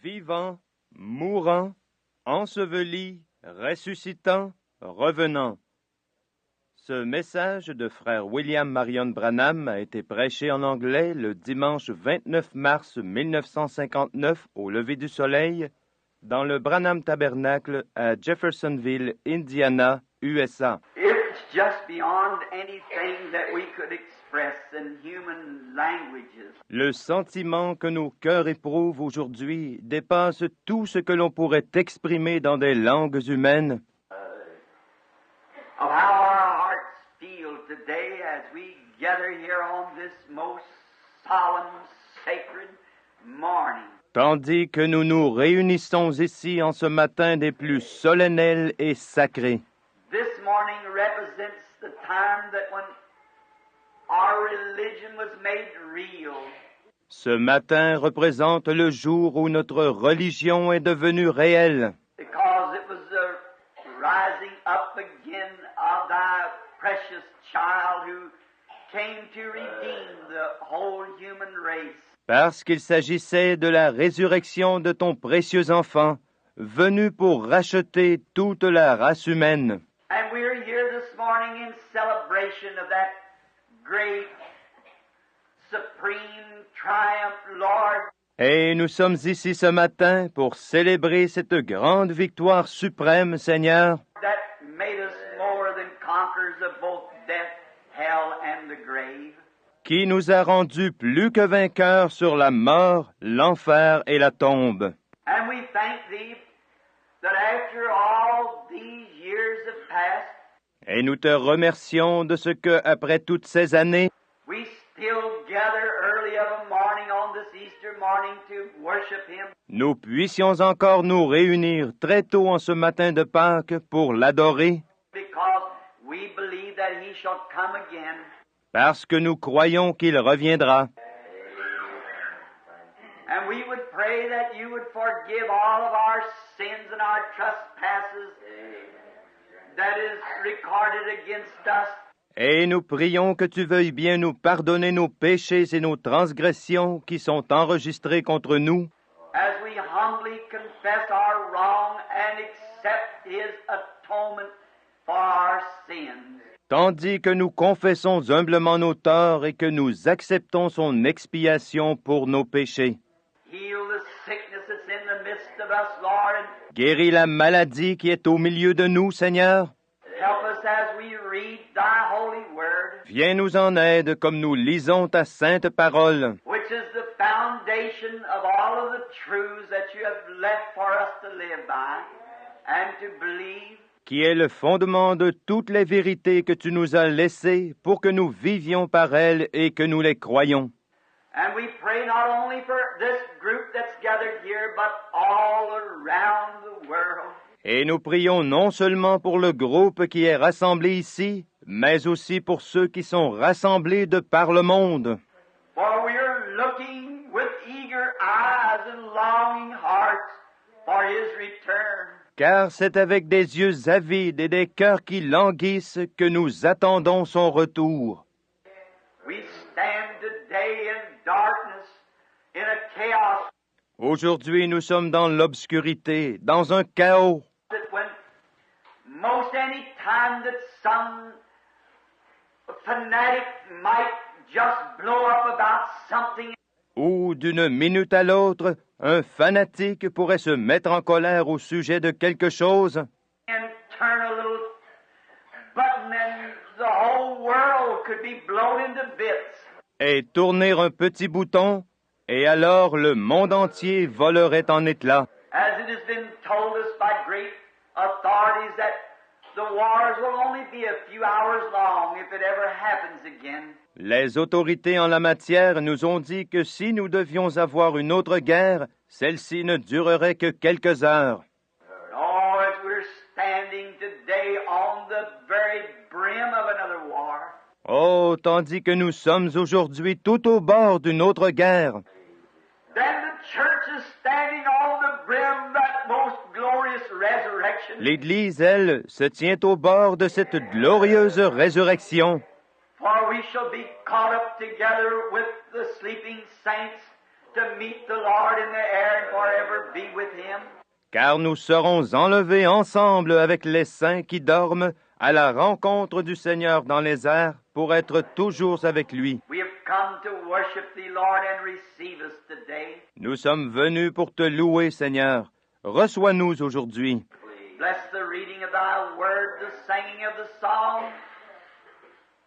vivant, mourant, enseveli, ressuscitant, revenant. Ce message de frère William Marion Branham a été prêché en anglais le dimanche 29 mars 1959 au lever du soleil dans le Branham Tabernacle à Jeffersonville, Indiana, USA. It's just beyond anything that we could express in human languages. Le sentiment que nos cœurs éprouvent aujourd'hui dépasse tout ce que l'on pourrait exprimer dans des langues humaines. Of how our hearts feel today as we gather here on this most solemn, sacred morning. Tandis que nous nous réunissons ici en ce matin des plus solennels et sacrés. This morning represents the time that when our religion was made real. Ce matin représente le jour où notre religion est devenue réelle, Because it was the rising up again of thy precious child who came to redeem the whole human race. parce qu'il s'agissait de la résurrection de ton précieux enfant, venu pour racheter toute la race humaine. And we're here this morning in celebration of that great, supreme triumph, Lord. Et nous sommes ici ce matin pour célébrer cette grande victoire suprême, Seigneur, That made us more than conquerors of both death, hell, and the grave. qui nous a rendus plus que vainqueurs sur la mort, l'enfer et la tombe. And we thank Thee that after all these years have passed, Et nous te remercions de ce que, après toutes ces années, we still gather early of a morning on this Easter morning to worship Him. nous puissions encore nous réunir très tôt en ce matin de Pâques pour l'adorer, Because we believe that He shall come again. parce que nous croyons qu'il reviendra. And we would pray that You would forgive all of our sins and our trespasses that is recorded against us. Et nous prions que tu veuilles bien nous pardonner nos péchés et nos transgressions qui sont enregistrés contre nous, As we humbly confess our wrong and accept His atonement for our sins. tandis que nous confessons humblement nos torts et que nous acceptons son expiation pour nos péchés. Heal the sickness that's in the midst of us, Lord, and Guéris la maladie qui est au milieu de nous, Seigneur. help us as we read Thy holy word, Viens nous en aide comme nous lisons ta sainte parole, which is the foundation of all of the truths that You have left for us to live by and to believe. qui est le fondement de toutes les vérités que tu nous as laissées pour que nous vivions par elles et que nous les croyions. And we pray not only for this group that's gathered here, but all around the world. Et nous prions non seulement pour le groupe qui est rassemblé ici, mais aussi pour ceux qui sont rassemblés de par le monde. For we are looking with eager eyes and longing hearts for His return. Car c'est avec des yeux avides et des cœurs qui languissent que nous attendons son retour. We stand today in darkness, in a chaos Aujourd'hui, nous sommes dans l'obscurité, dans un chaos, that when most any time that some fanatic might just blow up about something, où d'une minute à l'autre, un fanatique pourrait se mettre en colère au sujet de quelque chose, and turn a little button and the whole world could be blown into bits. et tourner un petit bouton, et alors le monde entier volerait en éclats. As it has been told us by great authorities that the wars will only be a few hours long if it ever happens again. Les autorités en la matière nous ont dit que si nous devions avoir une autre guerre, celle-ci ne durerait que quelques heures. Oh, as we're standing today on the very brim of another war, Oh, tandis que nous sommes aujourd'hui tout au bord d'une autre guerre, then the church is standing on the brim of that most glorious resurrection. l'Église, elle, se tient au bord de cette glorieuse résurrection. For we shall be caught up together with the sleeping saints to meet the Lord in the air and forever forever be with him. Car nous serons enlevés ensemble avec les saints qui dorment à la rencontre du Seigneur dans les airs pour être toujours avec lui. We have come to worship thee, Lord, and receive us today. Nous sommes venus pour te louer, Seigneur. Reçois-nous aujourd'hui. Bless the reading of thy word, the singing of the song,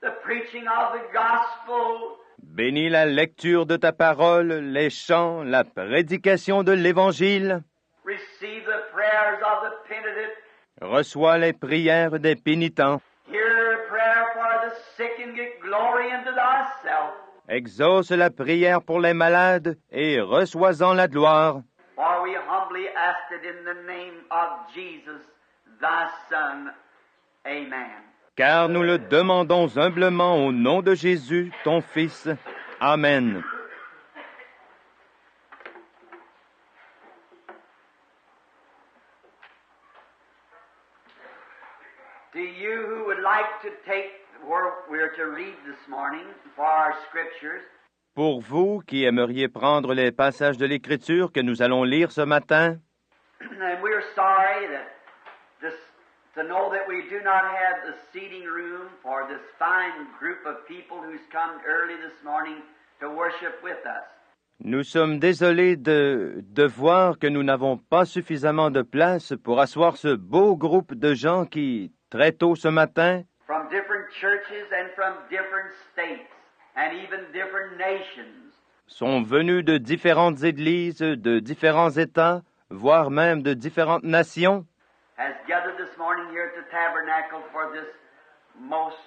the preaching of the gospel. Bénis la lecture de ta parole, les chants, la prédication de l'Évangile. Receive the prayers of the penitent. Reçois les prières des pénitents. Hear prayer for the sick and get glory unto thyself. Exauce la prière pour les malades et reçois-en la gloire. For we humbly ask it in the name of Jesus, thy Son. Amen. Car nous le demandons humblement au nom de Jésus, ton Fils. Amen. To you who would like to take where we're to read this morning for our scriptures, Pour vous qui aimeriez prendre les passages de l'Écriture que nous allons lire ce matin, and we're sorry that to know that we do not have the seating room for this fine group of people who's come early this morning to worship with us. nous sommes désolés de voir que nous n'avons pas suffisamment de place pour asseoir ce beau groupe de gens qui, très tôt ce matin, From different churches and from different states and even different nations. sont venus de différentes églises, de différents États, voire même de différentes nations, Has gathered this morning here at the tabernacle for this most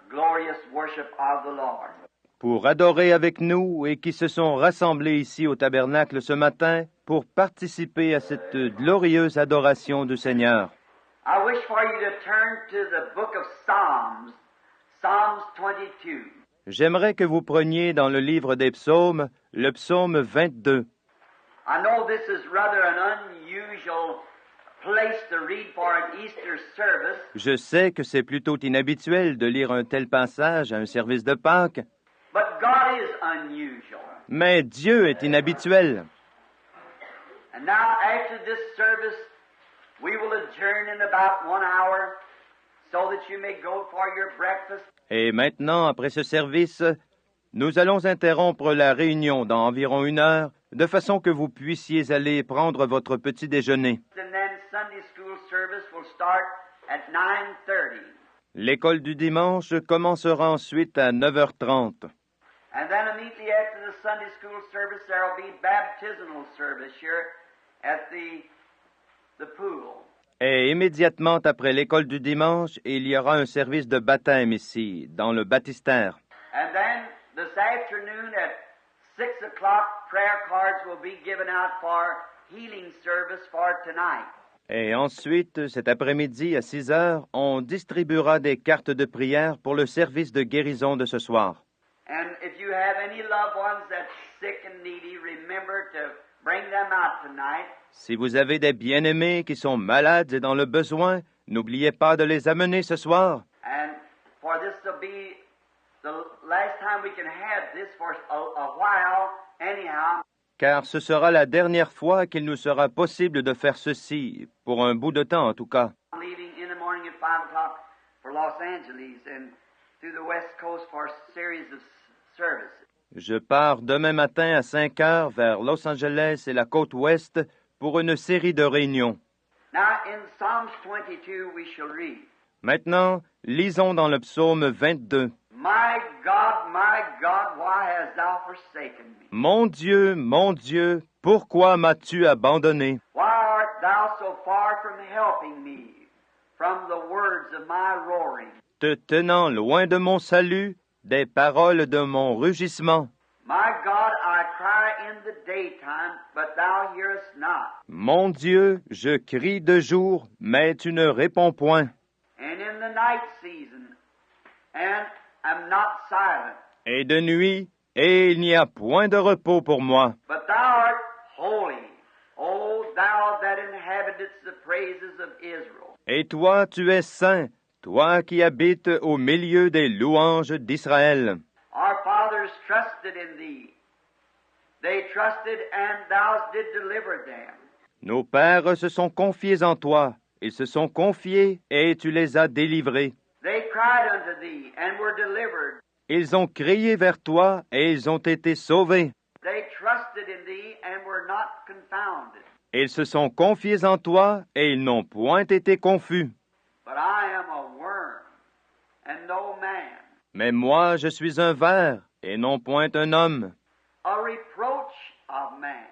glorious worship of the Lord. pour adorer avec nous et qui se sont rassemblés ici au tabernacle ce matin pour participer à cette glorieuse adoration du Seigneur. I wish for you to turn to the book of Psalms, Psalms 22. J'aimerais que vous preniez dans le livre des psaumes le psaume 22. I know this is rather an unusual place to read for an Easter service, Je sais que c'est plutôt inhabituel de lire un tel passage à un service de Pâques, but God is unusual. mais Dieu est inhabituel. And now after this service, we will adjourn in about 1 hour so that you may go for your breakfast. Et maintenant, après ce service, nous allons interrompre la réunion dans environ 1 heure, de façon que vous puissiez aller prendre votre petit déjeuner. And then Sunday school service will start at 9:30. L'école du dimanche commencera ensuite à 9h30. And then immediately after the Sunday school service, there will be baptismal service here at the pool. Et immédiatement après l'école du dimanche, il y aura un service de baptême ici, dans le baptistère. And then this afternoon at 6 o'clock, prayer cards will be given out for healing service for tonight. Et ensuite, cet après-midi, à 6 heures, on distribuera des cartes de prière pour le service de guérison de ce soir. And if you have any loved ones that's sick and needy, remember to bring them out tonight. Si vous avez des bien-aimés qui sont malades et dans le besoin, n'oubliez pas de les amener ce soir. And for this to be the last time we can have this for a while, anyhow. Car ce sera la dernière fois qu'il nous sera possible de faire ceci, pour un bout de temps en tout cas. I'm leaving in the morning at 5 o'clock for Los Angeles and through the West Coast for a series of services. Je pars demain matin à 5 heures vers Los Angeles et la côte ouest pour une série de réunions. Now in Psalms 22 we shall read, Maintenant, lisons dans le psaume 22. my God, why hast thou forsaken me? Mon Dieu, pourquoi m'as-tu abandonné? Why art thou so far from helping me, from the words of my roaring? Te tenant loin de mon salut, des paroles de mon rugissement. My God, I cry in the daytime, but thou hearest not. Mon Dieu, je crie de jour, mais tu ne réponds point. And in the night season, and am not silent. Et de nuit, et il n'y a point de repos pour moi. But thou art holy, O thou that inhabitest the praises of Israel. Et toi, tu es saint, toi qui habites au milieu des louanges d'Israël. Our fathers trusted in thee. They trusted, and thou did deliver them. Nos pères se sont confiés en toi. Ils se sont confiés et tu les as délivrés. They cried unto thee, and were delivered. Ils ont crié vers toi et ils ont été sauvés. They trusted in thee, and were not confounded. Ils se sont confiés en toi et ils n'ont point été confus. But I am a worm, and no man, Mais moi, je suis un ver et non point un homme, a reproach of man,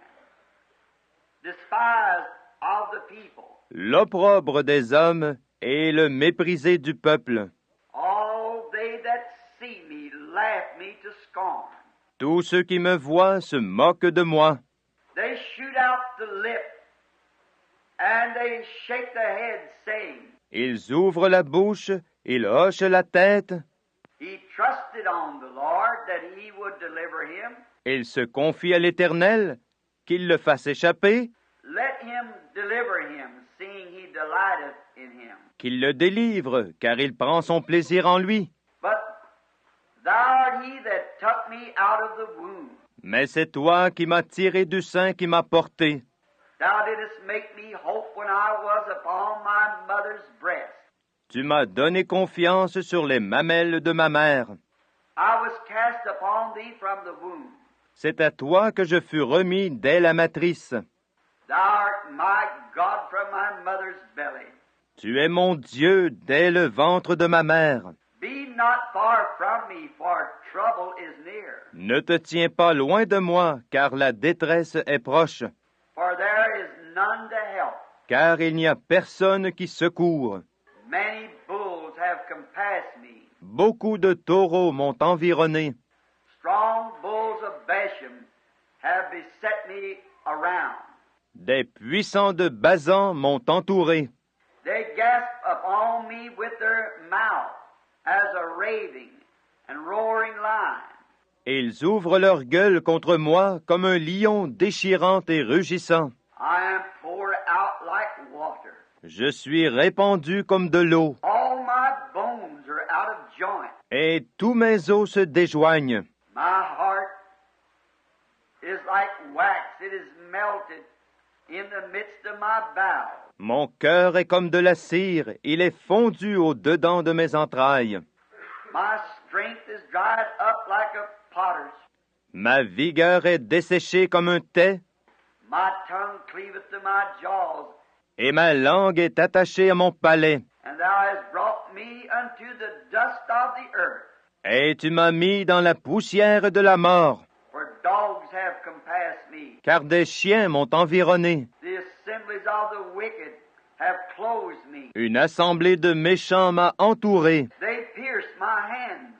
despised of the people. l'opprobre des hommes et le méprisé du peuple. All they that see me laugh me to scorn. Tous ceux qui me voient se moquent de moi. They shoot out the lip, and they shake their head, saying, Ils ouvrent la bouche, ils hochent la tête, He trusted on the Lord that he would deliver him. ils se confient à l'Éternel, qu'il le fasse échapper, Let him deliver him, seeing he delighteth in him. qu'il le délivre, car il prend son plaisir en lui. But thou art he that took me out of the womb. Mais c'est toi qui m'as tiré du sein qui m'as porté. Thou didst make me hope when I was upon my mother's breast. Tu m'as donné confiance sur les mamelles de ma mère. I was cast upon thee from the womb. C'est à toi que je fus remis dès la matrice. Thou art my God from my mother's belly. Tu es mon Dieu dès le ventre de ma mère. Be not far from me, for trouble is near. Ne te tiens pas loin de moi, car la détresse est proche, For there is none to help. car il n'y a personne qui secourt. Many bulls have compassed me. Beaucoup de taureaux m'ont environné. Strong bulls of Bashan have beset me around. Des puissants de Basan m'ont entouré. They gasp upon me with their mouth as a raving and roaring lion. Ils ouvrent leur gueule contre moi comme un lion déchirant et rugissant. I am poured out like water. Je suis répandu comme de l'eau, All my bones are out of joint. et tous mes os se déjoignent. My heart is like wax. It is melted in the midst of my bowels. Mon cœur est comme de la cire, il est fondu au-dedans de mes entrailles. My strength is dried up like a potter's. Ma vigueur est desséchée comme un thé, My tongue cleaveth to my jaws, et ma langue est attachée à mon palais. and thou hast brought me unto the dust of the earth. Et tu m'as mis dans la poussière de la mort, For dogs have compassed me. car des chiens m'ont environné. The assemblies of the wicked have closed me. Une assemblée de méchants m'a entouré. They pierced my hands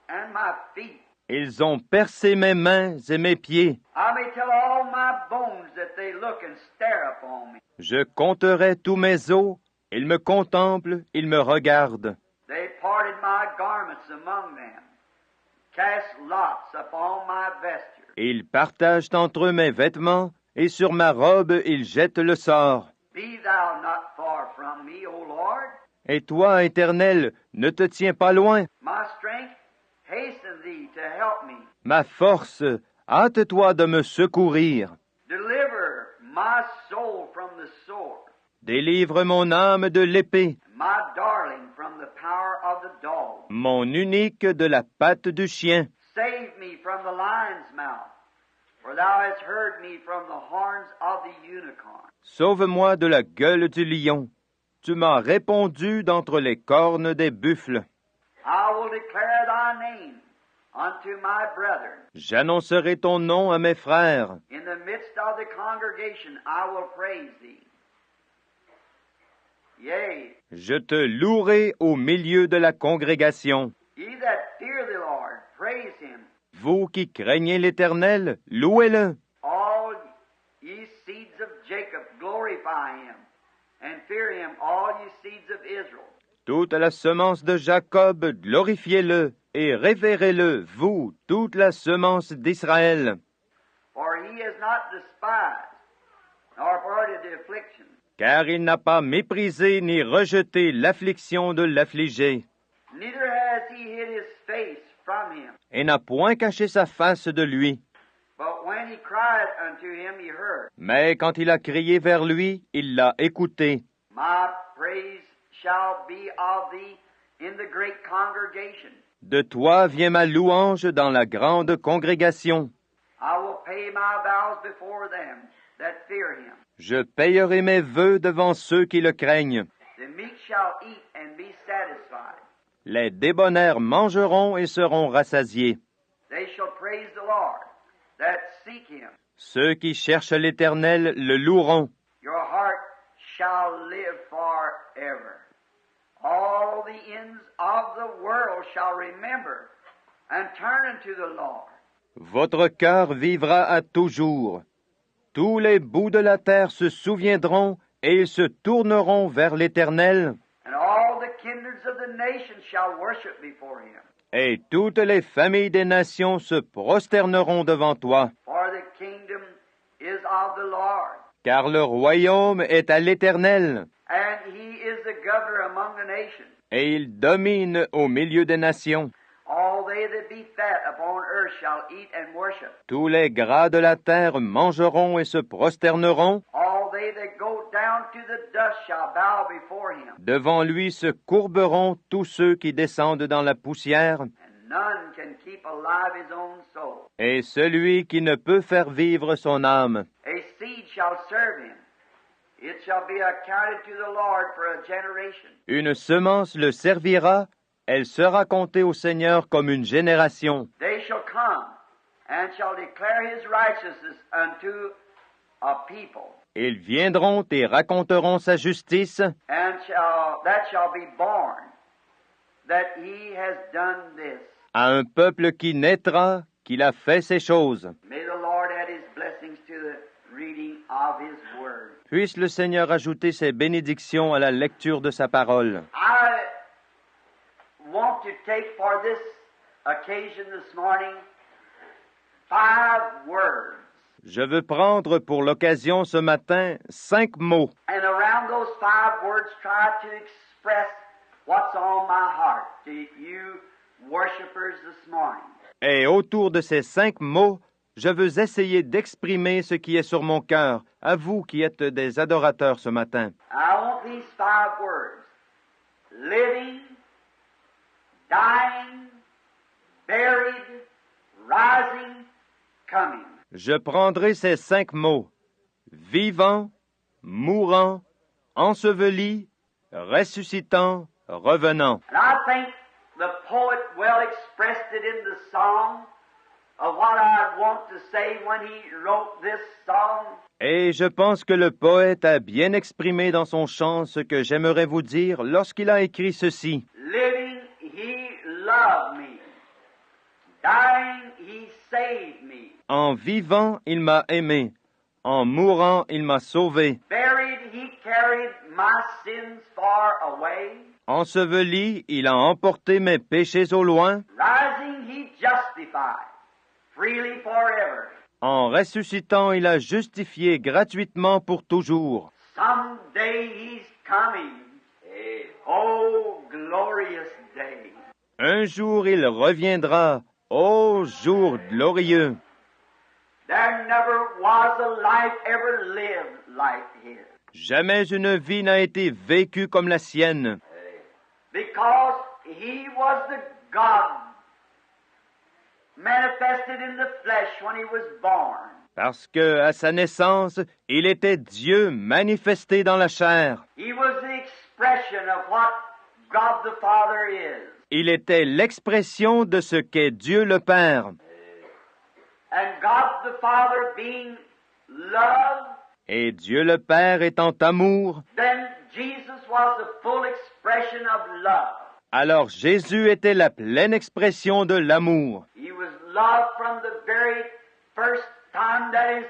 and my feet. Ils ont percé mes mains et mes pieds. I may tell all my bones that they look and stare upon me. Je compterai tous mes os. Ils me contemplent, ils me regardent. They parted my garments among them, cast lots upon my vesture. Ils partagent entre eux mes vêtements, et sur ma robe ils jettent le sort. Be thou not far from me, O Lord. Et toi, Éternel, ne te tiens pas loin. My strength, hasten thee to help me. Ma force, hâte-toi de me secourir. Deliver my soul from the sword, Délivre mon âme de l'épée, my darling from the power of the dog. mon unique de la patte du chien. Save me from the lion's mouth, for thou hast heard me from the horns of the unicorn. Sauve-moi de la gueule du lion. Tu m'as répondu d'entre les cornes des buffles. I will declare thy name unto my brethren. J'annoncerai ton nom à mes frères. In the midst of the congregation I will praise thee. Yea, Je te louerai au milieu de la congrégation. ye that fear the Lord, praise him. Vous qui craignez l'Éternel, louez-le. All ye seeds of Jacob, glorify him, and fear him, all ye seeds of Israel. Toute la semence de Jacob, glorifiez-le et révérez-le, vous, toute la semence d'Israël. For he has not despised, nor parted the affliction. Car il n'a pas méprisé ni rejeté l'affliction de l'affligé, Neither has he hid his face from him. et n'a point caché sa face de lui. But when he cried unto him, he heard. Mais quand il a crié vers lui, il l'a écouté. My praise shall be of thee in the great congregation. De toi vient ma louange dans la grande congrégation. I will pay my vows before them that fear him. Je payerai mes vœux devant ceux qui le craignent. The meek shall eat and be satisfied. Les débonnaires mangeront et seront rassasiés. They shall praise the Lord that seek him. Ceux qui cherchent l'Éternel le loueront. Your heart shall live forever. All the ends of the world shall remember and turn unto the Lord. Votre cœur vivra à toujours. Tous les bouts de la terre se souviendront et ils se tourneront vers l'Éternel. And all the kindreds of the nations shall worship before him. Et toutes les familles des nations se prosterneront devant toi. For the kingdom is of the Lord, Car le royaume est à l'Éternel, and he is the governor among the nations. et il domine au milieu des nations. All they that be fat upon earth shall eat and worship. Tous les gras de la terre mangeront et se prosterneront. All they that go down to the dust shall bow before him. Devant lui se courberont tous ceux qui descendent dans la poussière, And none can keep alive his own soul. et celui qui ne peut faire vivre son âme. A seed shall serve him. It shall be accounted to the Lord for a generation. Une semence le servira, elle sera comptée au Seigneur comme une génération. They shall come and shall declare his righteousness unto a people. Ils viendront et raconteront sa justice, And that shall be born, that he has done this. à un peuple qui naîtra, qu'il a fait ces choses. May the Lord add his blessings to the reading of his word. Puisse le Seigneur ajouter ses bénédictions à la lecture de sa parole. I want to take for this occasion this morning 5 words. Je veux prendre pour l'occasion ce matin 5 mots. And around those 5 words, try to express what's on my heart to you worshipers this morning. Et autour de ces 5 mots, je veux essayer d'exprimer ce qui est sur mon cœur, à vous qui êtes des adorateurs ce matin. I want these 5 words: living, dying, buried, rising, coming. Je prendrai ces 5 mots: vivant, mourant, enseveli, ressuscitant, revenant. And I think the poet well expressed it in the song of what I want to say when he wrote this song. Et je pense que le poète a bien exprimé dans son chant ce que j'aimerais vous dire lorsqu'il a écrit ceci. Living, he loved me. Dying, he saved me. En vivant, il m'a aimé. En mourant, il m'a sauvé. Buried, he carried my sins far away. Enseveli, il a emporté mes péchés au loin. Rising, he justified freely forever. En ressuscitant, il a justifié gratuitement pour toujours. Someday he's coming. Oh, glorious day. Un jour, il reviendra. Ô jour glorieux! There never was a life ever lived like his. Jamais une vie n'a été vécue comme la sienne, Because he was the God manifested in the flesh when he was born. parce que, à sa naissance, il était Dieu manifesté dans la chair. He was the expression of what God the Father is. Il était l'expression de ce qu'est Dieu le Père. And God the Father being love, Et Dieu le Père étant amour, then Jesus was the full expression of love. alors Jésus était la pleine expression de l'amour. He was love from the very first time that his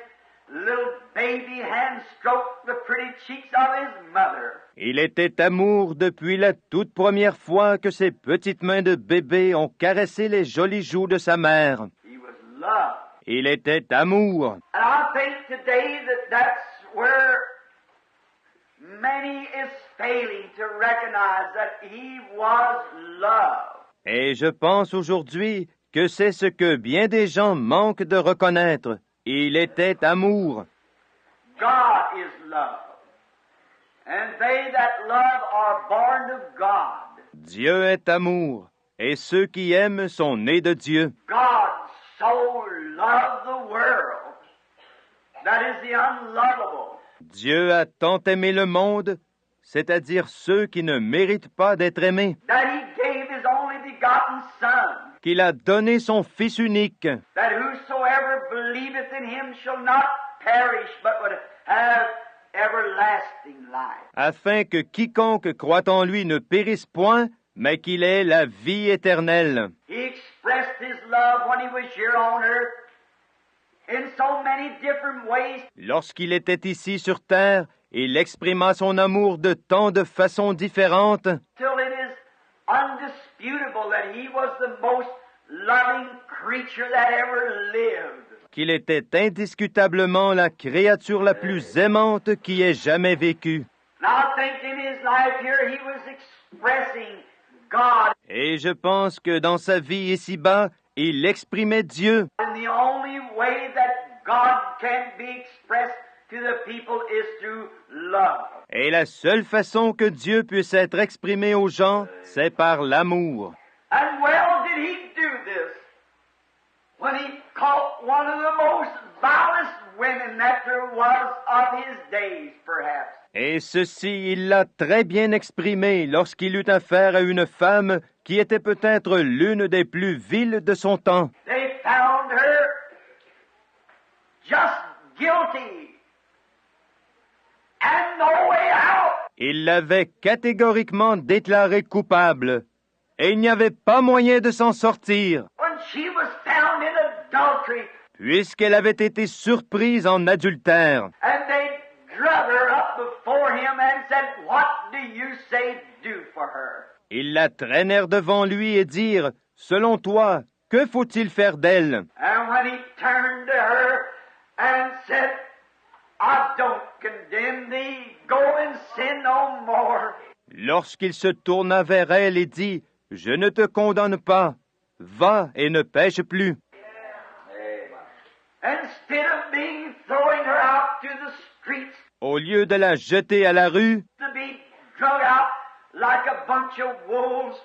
little baby hand stroked the pretty cheeks of his mother. Il était amour depuis la toute première fois que ses petites mains de bébé ont caressé les jolies joues de sa mère. He was love. Il était amour. And I think today that that's where many is failing to recognize that he was love. Et je pense aujourd'hui que c'est ce que bien des gens manquent de reconnaître. Il était amour. God is love. And they that love are born of God. Dieu est amour, et ceux qui aiment sont nés de Dieu. God so loved the world. That is the unlovable. Dieu a tant aimé le monde, c'est-à-dire ceux qui ne méritent pas d'être aimés, That he gave his only begotten Son. qu'il a donné son Fils unique, That whosoever believeth in him shall not perish, but would have everlasting life. afin que quiconque croit en lui ne périsse point, mais qu'il ait la vie éternelle. He expressed his love when he was here on earth in so many different ways. Lorsqu'il était ici sur terre, il exprima son amour de tant de façons différentes, Till it is undisputable that he was the most loving creature that ever lived. qu'il était indiscutablement la créature la plus aimante qui ait jamais vécu. And I think in his life here he was expressing God Et je pense que dans sa vie ici-bas, il exprimait Dieu. in the only way that God can be expressed to the people is through love. Et la seule façon que Dieu puisse être exprimé aux gens, c'est par l'amour. And well did he do this when he caught one of the most vilest women that there was of his days, perhaps. Et ceci, il l'a très bien exprimé lorsqu'il eut affaire à une femme qui était peut-être l'une des plus viles de son temps. They found her just guilty and no way out. Il l'avait catégoriquement déclarée coupable, et il n'y avait pas moyen de s'en sortir, When she was found in adultery, puisqu'elle avait été surprise en adultère. and they drug her up before him and said, "What do you say do for her?" Ils la traînèrent devant lui et dirent, « Selon toi, que faut-il faire d'elle? » And when he turned to her and said, "I don't condemn thee, go and sin no more." Lorsqu'il se tourna vers elle et dit, « Je ne te condamne pas, va et ne pêche plus. » Instead of being throwing her out to the streets Au lieu de la jeter à la rue, to be drug out like a bunch of wolves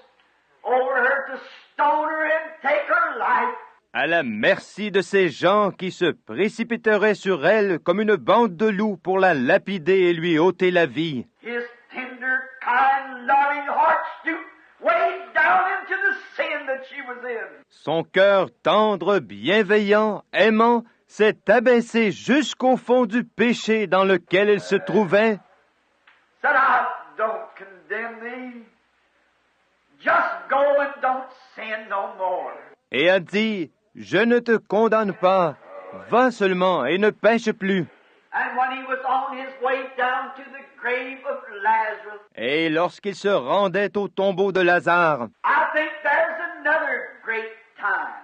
over her to stone her and take her life, à la merci de ces gens qui se précipiteraient sur elle comme une bande de loups pour la lapider et lui ôter la vie, his tender, kind, loving heart stooped way down into the sin that she was in. son cœur tendre, bienveillant, aimant, s'est abaissé jusqu'au fond du péché dans lequel elle se trouvait, Said, "I don't condemn thee. Just go and don't sin no more." et a dit, « Je ne te condamne pas, va seulement et ne pêche plus. » And when he was on his way down to the grave of Lazarus, Et lorsqu'il se rendait au tombeau de Lazare, I think there's another great time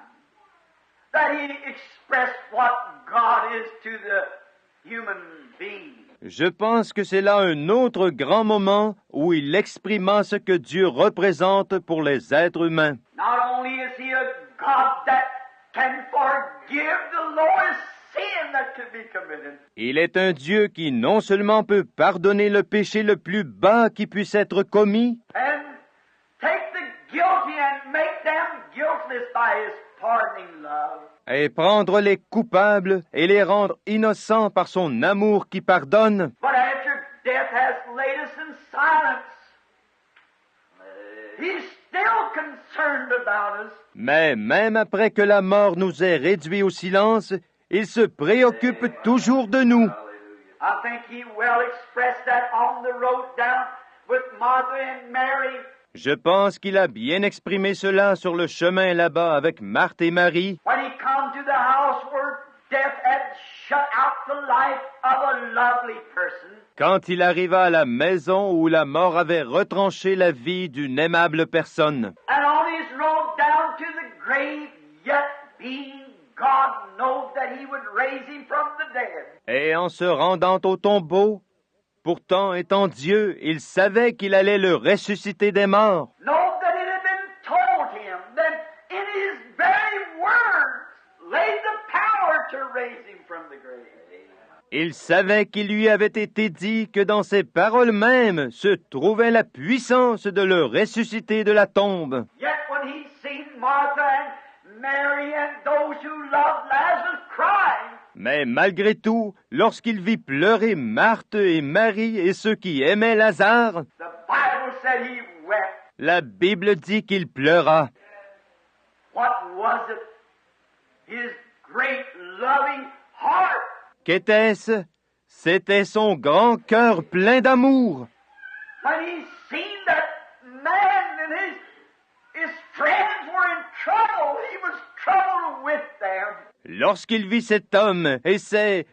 that he expressed what God is to the human being. je pense que c'est là un autre grand moment où il exprima ce que Dieu représente pour les êtres humains. Not only is he a God that can forgive the lowest sin that could be committed, Il est un Dieu qui non seulement peut pardonner le péché le plus bas qui puisse être commis, and take the guilty and make them guiltless by his pardoning love. et prendre les coupables et les rendre innocents par son amour qui pardonne, But after death has laid us in silence, he's still concerned about us. mais même après que la mort nous ait réduits au silence, il se préoccupe toujours de nous. I think he well expressed that on the road down with Martha and Mary. Je pense qu'il a bien exprimé cela sur le chemin là-bas avec Marthe et Marie, When he come to the house where death had shut out the life of a lovely person, quand il arriva à la maison où la mort avait retranché la vie d'une aimable personne. and on his road down to the grave, yet being God knows that he would raise him from the dead. Et en se rendant au tombeau, pourtant étant Dieu, il savait qu'il allait le ressusciter des morts. Know that it had been told him Il savait qu'il lui avait été dit que dans ces paroles mêmes se trouvait la puissance de le ressusciter de la tombe. Yet when he seen Martha and Mary and those who loved Lazarus crying, Mais malgré tout, lorsqu'il vit pleurer Marthe et Marie et ceux qui aimaient Lazare, the Bible said he wept. la Bible dit qu'il pleura. What was it? His great loving heart. Qu'était-ce? C'était son grand cœur plein d'amour. When he seen that man and his friends were in trouble, he was troubled with them. Lorsqu'il vit cet homme et ses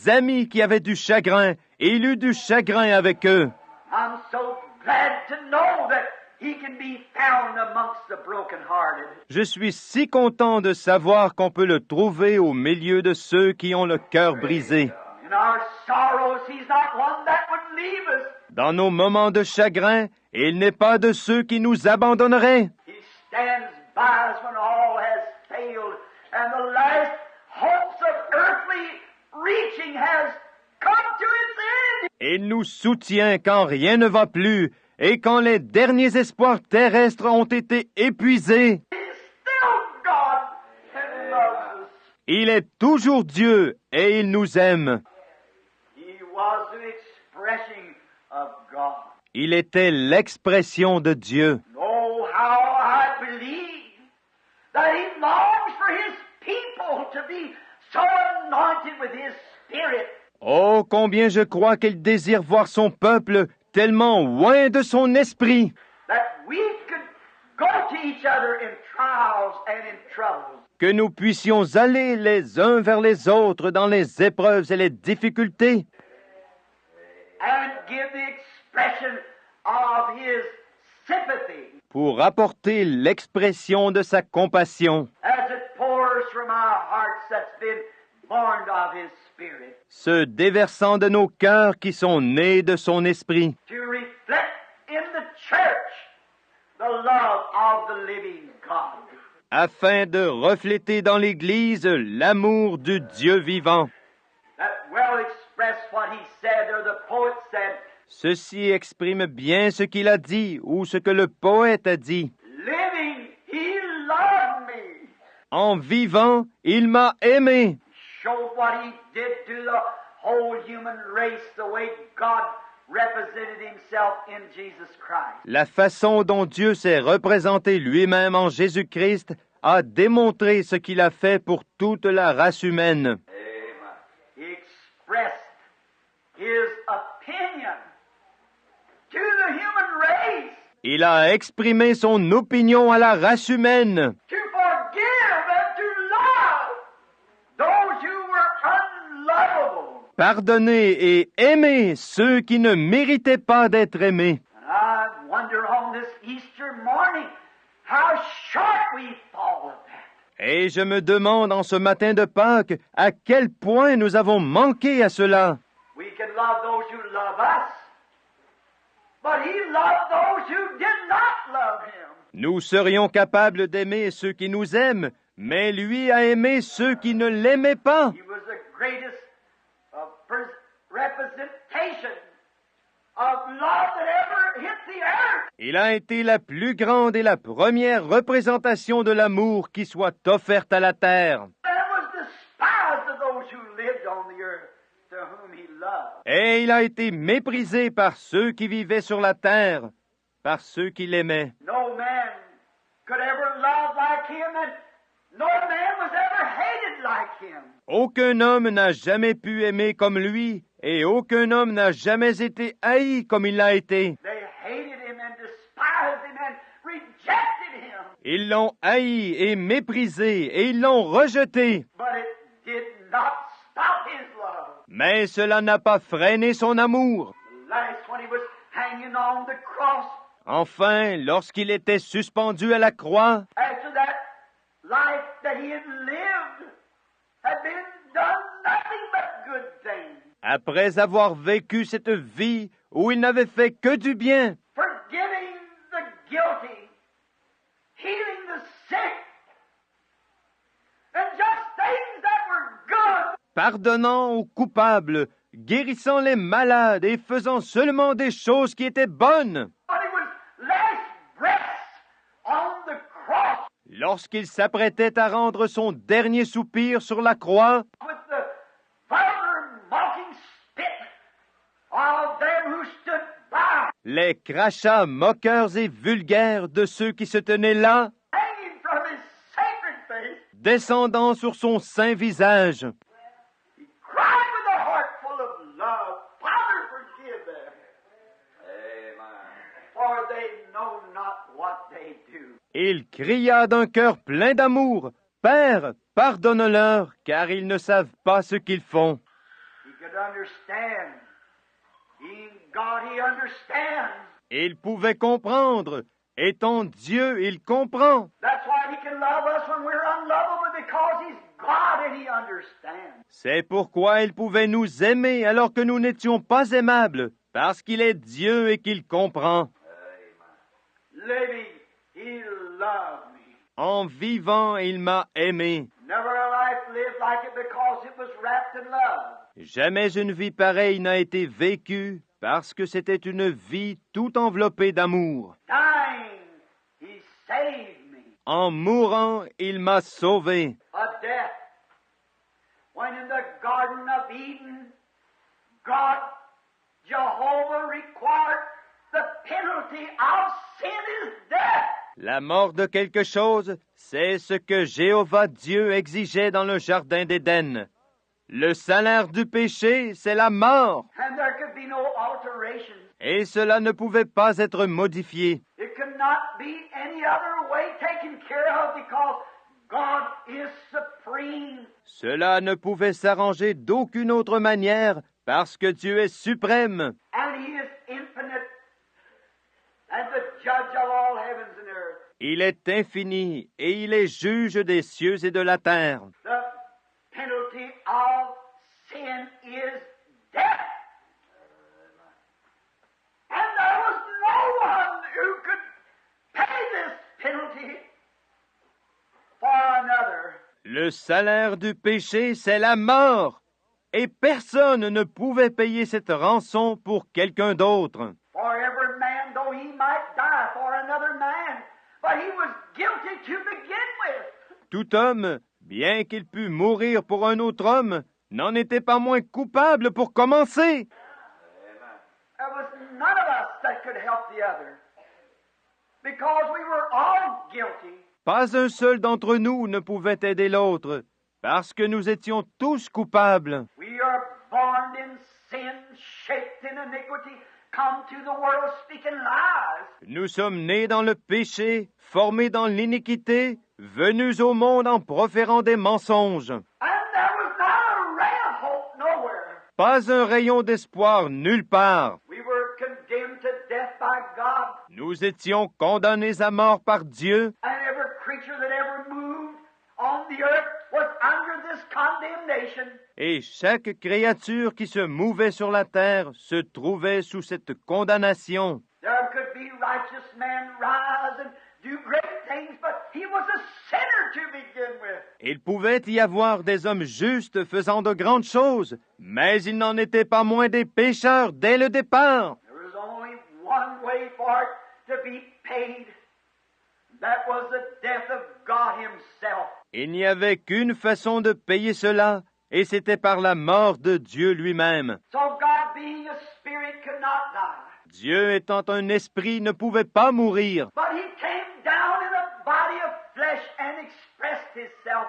amis qui avaient du chagrin, il eut du chagrin avec eux. I'm so glad to know that he can be found amongst the brokenhearted. Je suis si content de savoir qu'on peut le trouver au milieu de ceux qui ont le cœur brisé. In our sorrows, he's not one that would leave us. Dans nos moments de chagrin, il n'est pas de ceux qui nous abandonneraient. He stands by us when all has failed and the last hopes of earthly reaching has come to its end. Il nous soutient quand rien ne va plus et quand les derniers espoirs terrestres ont été épuisés. He's still God and loves us. Il est toujours Dieu et il nous aime. He was the expression of God. Il était l'expression de Dieu. Oh, how I believe that he longs for his people to be so anointed with his Spirit. Oh, combien je crois qu'il désire voir son peuple tellement loin de son esprit, That we could go to each other in trials and in troubles. que nous puissions aller les uns vers les autres dans les épreuves et les difficultés, And give the expression of his sympathy pour apporter l'expression de sa compassion, as it pours from our hearts that's been born of his Spirit, se déversant de nos cœurs qui sont nés de son esprit, to reflect in the church the love of the living God. afin de refléter dans l'Église l'amour du Dieu vivant. That well expressed what he said, or the poet said, Ceci exprime bien ce qu'il a dit ou ce que le poète a dit. living, he loved me. En vivant, il m'a aimé. Showed what he did to the whole human race, the way God represented himself in Jesus Christ. La façon dont Dieu s'est représenté lui-même en Jésus-Christ a démontré ce qu'il a fait pour toute la race humaine. Amen. He expressed his opinion to the human race Il a exprimé son opinion à la race humaine to forgive and to love those who were unlovable. pardonner et aimer ceux qui ne méritaient pas d'être aimés. And I wonder on this Easter morning how short we fall of that. Et je me demande en ce matin de Pâques à quel point nous avons manqué à cela. We can love those who love us, but he loved those who did not love him. Nous serions capables d'aimer ceux qui nous aiment, mais lui a aimé ceux qui ne l'aimaient pas. He was the greatest representation of love that ever hit the earth. Il a été la plus grande et la première représentation de l'amour qui soit offerte à la terre. And was despised of those who lived on the earth, to whom he loved. Et il a été méprisé par ceux qui vivaient sur la terre, par ceux qui l'aimaient. No man could ever love like him, and no man was ever hated like him. Aucun homme n'a jamais pu aimer comme lui, et aucun homme n'a jamais été haï comme il l'a été. They hated him and despised him and rejected him. Ils l'ont haï et méprisé, et ils l'ont rejeté. But it did not stop his love. Mais cela n'a pas freiné son amour. Last, when he was hanging on the cross, Enfin, lorsqu'il était suspendu à la croix, after that life that he had lived had been done nothing but good things. après avoir vécu cette vie où il n'avait fait que du bien, Forgiving the guilty, healing the sick, and just things that were good. pardonnant aux coupables, guérissant les malades et faisant seulement des choses qui étaient bonnes. On his last breath on the cross, Lorsqu'il s'apprêtait à rendre son dernier soupir sur la croix, with the vulgar mocking spit of them who stood by, les crachats moqueurs et vulgaires de ceux qui se tenaient là, hanging from his sacred face, descendant sur son saint visage, he cried with a heart full of love, Father, forgive them. Amen. For they know not what they do. il cria d'un cœur plein d'amour, « Père, pardonne-leur, car ils ne savent pas ce qu'ils font. » He could understand. Being God, he understands. Il pouvait comprendre. Étant Dieu, il comprend. That's why he can love us when we're unlovable, because he's God and he understands. C'est pourquoi il pouvait nous aimer alors que nous n'étions pas aimables, parce qu'il est Dieu et qu'il comprend. Living, he loved me. En vivant, il m'a aimé. Never a life lived like it because it was wrapped in love. Jamais une vie pareille n'a été vécue parce que c'était une vie tout enveloppée d'amour. Dying, he saved me. En mourant, il m'a sauvé. A death. When in the Garden of Eden, God, Jehovah required the penalty of sin is death. La mort de quelque chose, c'est ce que Jéhovah Dieu exigeait dans le jardin d'Éden. Le salaire du péché, c'est la mort. And there could be no alteration. Et cela ne pouvait pas être modifié. It could not be any other way taken care of because God is supreme. Cela ne pouvait s'arranger d'aucune autre manière parce que Dieu est suprême. And he is infinite and the judge of all heavens and earth. Il est infini et il est juge des cieux et de la terre. The penalty of sin is death. And there was no one who could pay this penalty for another. Le salaire du péché, c'est la mort. Et personne ne pouvait payer cette rançon pour quelqu'un d'autre. For every man, though he might die for another man, but he was guilty to begin with. Tout homme, bien qu'il pût mourir pour un autre homme, n'en était pas moins coupable pour commencer. There was none of us that could help the other, because we were all guilty. Pas un seul d'entre nous ne pouvait aider l'autre, parce que nous étions tous coupables. We are born in sin, shaped in iniquity, come to the world speaking lies. Nous sommes nés dans le péché, formés dans l'iniquité, venus au monde en proférant des mensonges. And there was not a ray of hope nowhere. Pas un rayon d'espoir nulle part. We were condemned to death by God, Nous étions condamnés à mort par Dieu, and every creature that ever moved on the earth was under this condemnation. et chaque créature qui se mouvait sur la terre se trouvait sous cette condamnation. There could be righteous men rise and do great things, but he was a sinner to begin with. Il pouvait y avoir des hommes justes faisant de grandes choses, mais il n'en était pas moins des pécheurs dès le départ. There was only one way for it to be paid. That was the death of God himself. Il n'y avait qu'une façon de payer cela, et c'était par la mort de Dieu lui-même. So God, being a spirit, could not die. Dieu étant un esprit ne pouvait pas mourir, But he came down in a body of flesh and expressed himself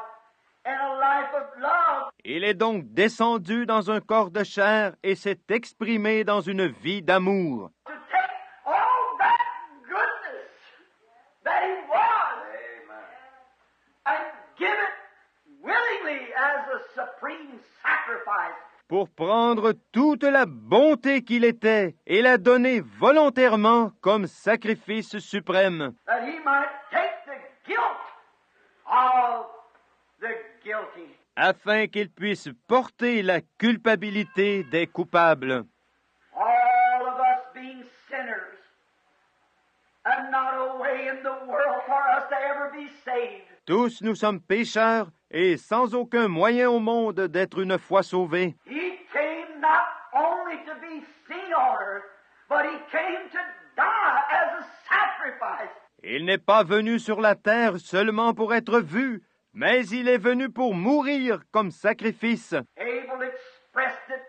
in a life of love. il est donc descendu dans un corps de chair et s'est exprimé dans une vie d'amour. To take all that goodness that he was and give it willingly as a supreme sacrifice. Pour prendre toute la bonté qu'il était et la donner volontairement comme sacrifice suprême, That he might take the guilt of the guilty. afin qu'il puisse porter la culpabilité des coupables. All of us being sinners, and not a way in the world for us to ever ever be saved. Tous nous sommes pécheurs et sans aucun moyen au monde d'être une fois sauvés. He came not only to be seen on earth, but he came to die as a sacrifice. Il n'est pas venu sur la terre seulement pour être vu, mais il est venu pour mourir comme sacrifice. Abel expressed it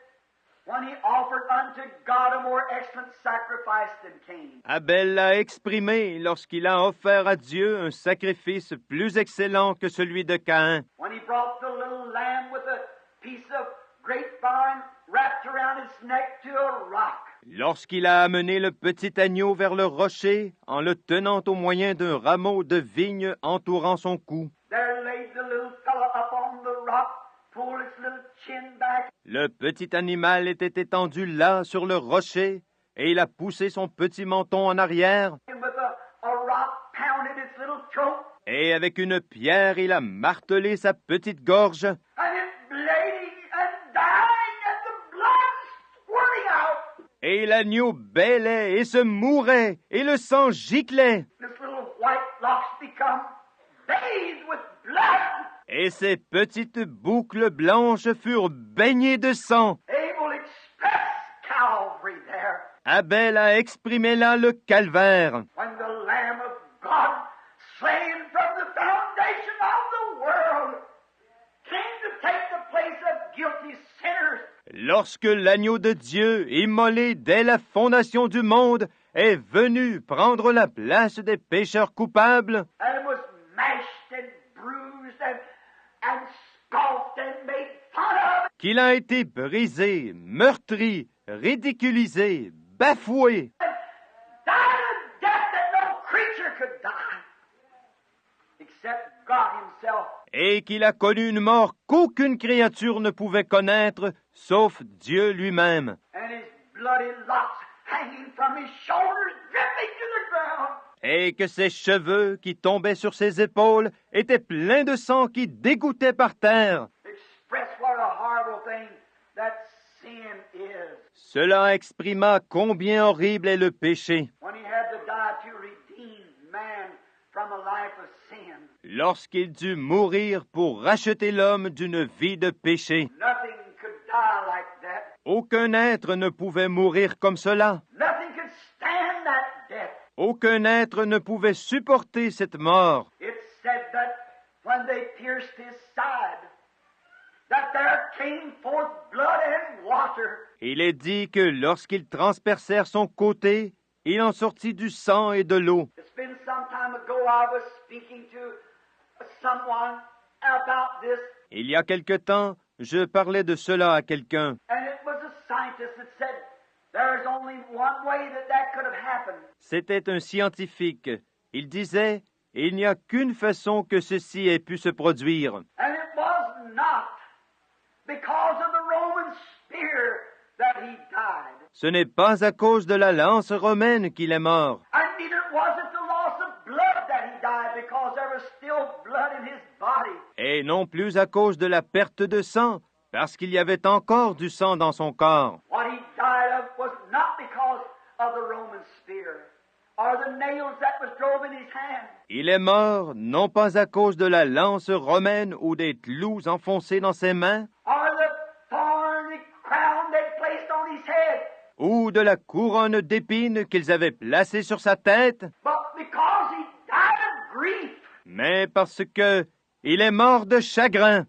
when he offered unto God a more excellent sacrifice than Cain. Abel l'a exprimé lorsqu'il a offert à Dieu un sacrifice plus excellent que celui de Caïn. When he brought the little lamb with a piece of grapevine wrapped around its neck to a rock. Lorsqu'il a amené le petit agneau vers le rocher en le tenant au moyen d'un rameau de vigne entourant son cou. There laid the little fellow up on the rock, pulled its little chin back. Le petit animal était étendu là sur le rocher et il a poussé son petit menton en arrière And with a rock pounded its little throat. et avec une pierre il a martelé sa petite gorge And it bleeding and dying and the blood squirting out. et l'agneau bêlait et se mourait et le sang giclait This little white locks become bathed with blood. et ses petites boucles blanches furent baignées de sang. Abel expressed Calvary there. Abel a exprimé là le calvaire. When the Lamb of God, slain from the foundation of the world, came to take the place of guilty sinners. Lorsque l'agneau de Dieu, immolé dès la fondation du monde, est venu prendre la place des pécheurs coupables, And was mashed and bruised and scoffed and made fun of. qu'il a été brisé, meurtri, ridiculisé, bafoué, And died a death that no creature could die. Except God himself. et qu'il a connu une mort qu'aucune créature ne pouvait connaître, sauf Dieu lui-même, And his bloody locks hanging from his shoulders, dripping to the ground. et que ses cheveux qui tombaient sur ses épaules étaient pleins de sang qui dégouttait par terre. Express what a horrible thing that sin is. Cela exprima combien horrible est le péché. When he had to die to redeem man from a life of sin. Lorsqu'il dut mourir pour racheter l'homme d'une vie de péché. Nothing could die like that. Aucun être ne pouvait mourir comme cela. Nothing could stand that death. Aucun être ne pouvait supporter cette mort. It said that when they pierced his side, that there came forth blood and water. Il est dit que lorsqu'ils transpercèrent son côté, il en sortit du sang et de l'eau. It's been some time ago I was speaking to someone about this, Il y a quelque temps, je parlais de cela à quelqu'un, and it was a scientist that said there's only one way that that could have happened. C'était un scientifique. Il disait, il n'y a qu'une façon que ceci ait pu se produire. And it was not because of the Roman spear that he died. Ce n'est pas à cause de la lance romaine qu'il est mort. And neither was it the loss of blood that he died, because there was still blood in his body. Et non plus à cause de la perte de sang, parce qu'il y avait encore du sang dans son corps. What he died of was not because of the Roman spear or the nails that was drove in his hand. Il est mort non pas à cause de la lance romaine ou des clous enfoncés dans ses mains, Or the thorny crown they placed on his head, ou de la couronne d'épines qu'ils avaient placée sur sa tête, but because he died of grief, mais parce que il est mort de chagrin,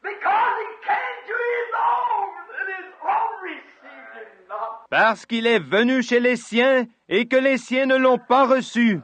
because he came to his own, and his own received him not. parce qu'il est venu chez les siens et que les siens ne l'ont pas reçu.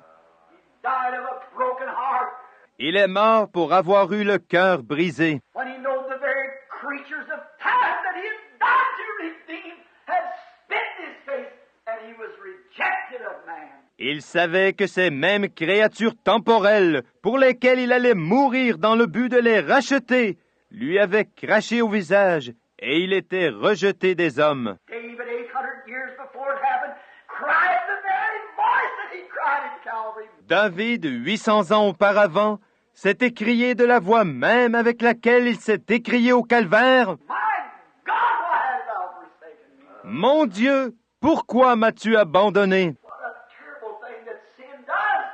Died of a broken heart, Il est mort pour avoir eu le cœur brisé. when he knew the very creatures of time that he had died to redeem had spit in his face, and he was rejected of man. Il savait que ces mêmes créatures temporelles, pour lesquelles il allait mourir dans le but de les racheter, lui avaient craché au visage, et il était rejeté des hommes. David, 800 years before it happened, cried the very voice that he cried at Calvary. David, 800 ans auparavant, s'est écrié de la voix même avec laquelle il s'est écrié au calvaire. My God, why hast thou forsaken me? Mon Dieu, pourquoi m'as-tu abandonné? What a terrible thing that sin does.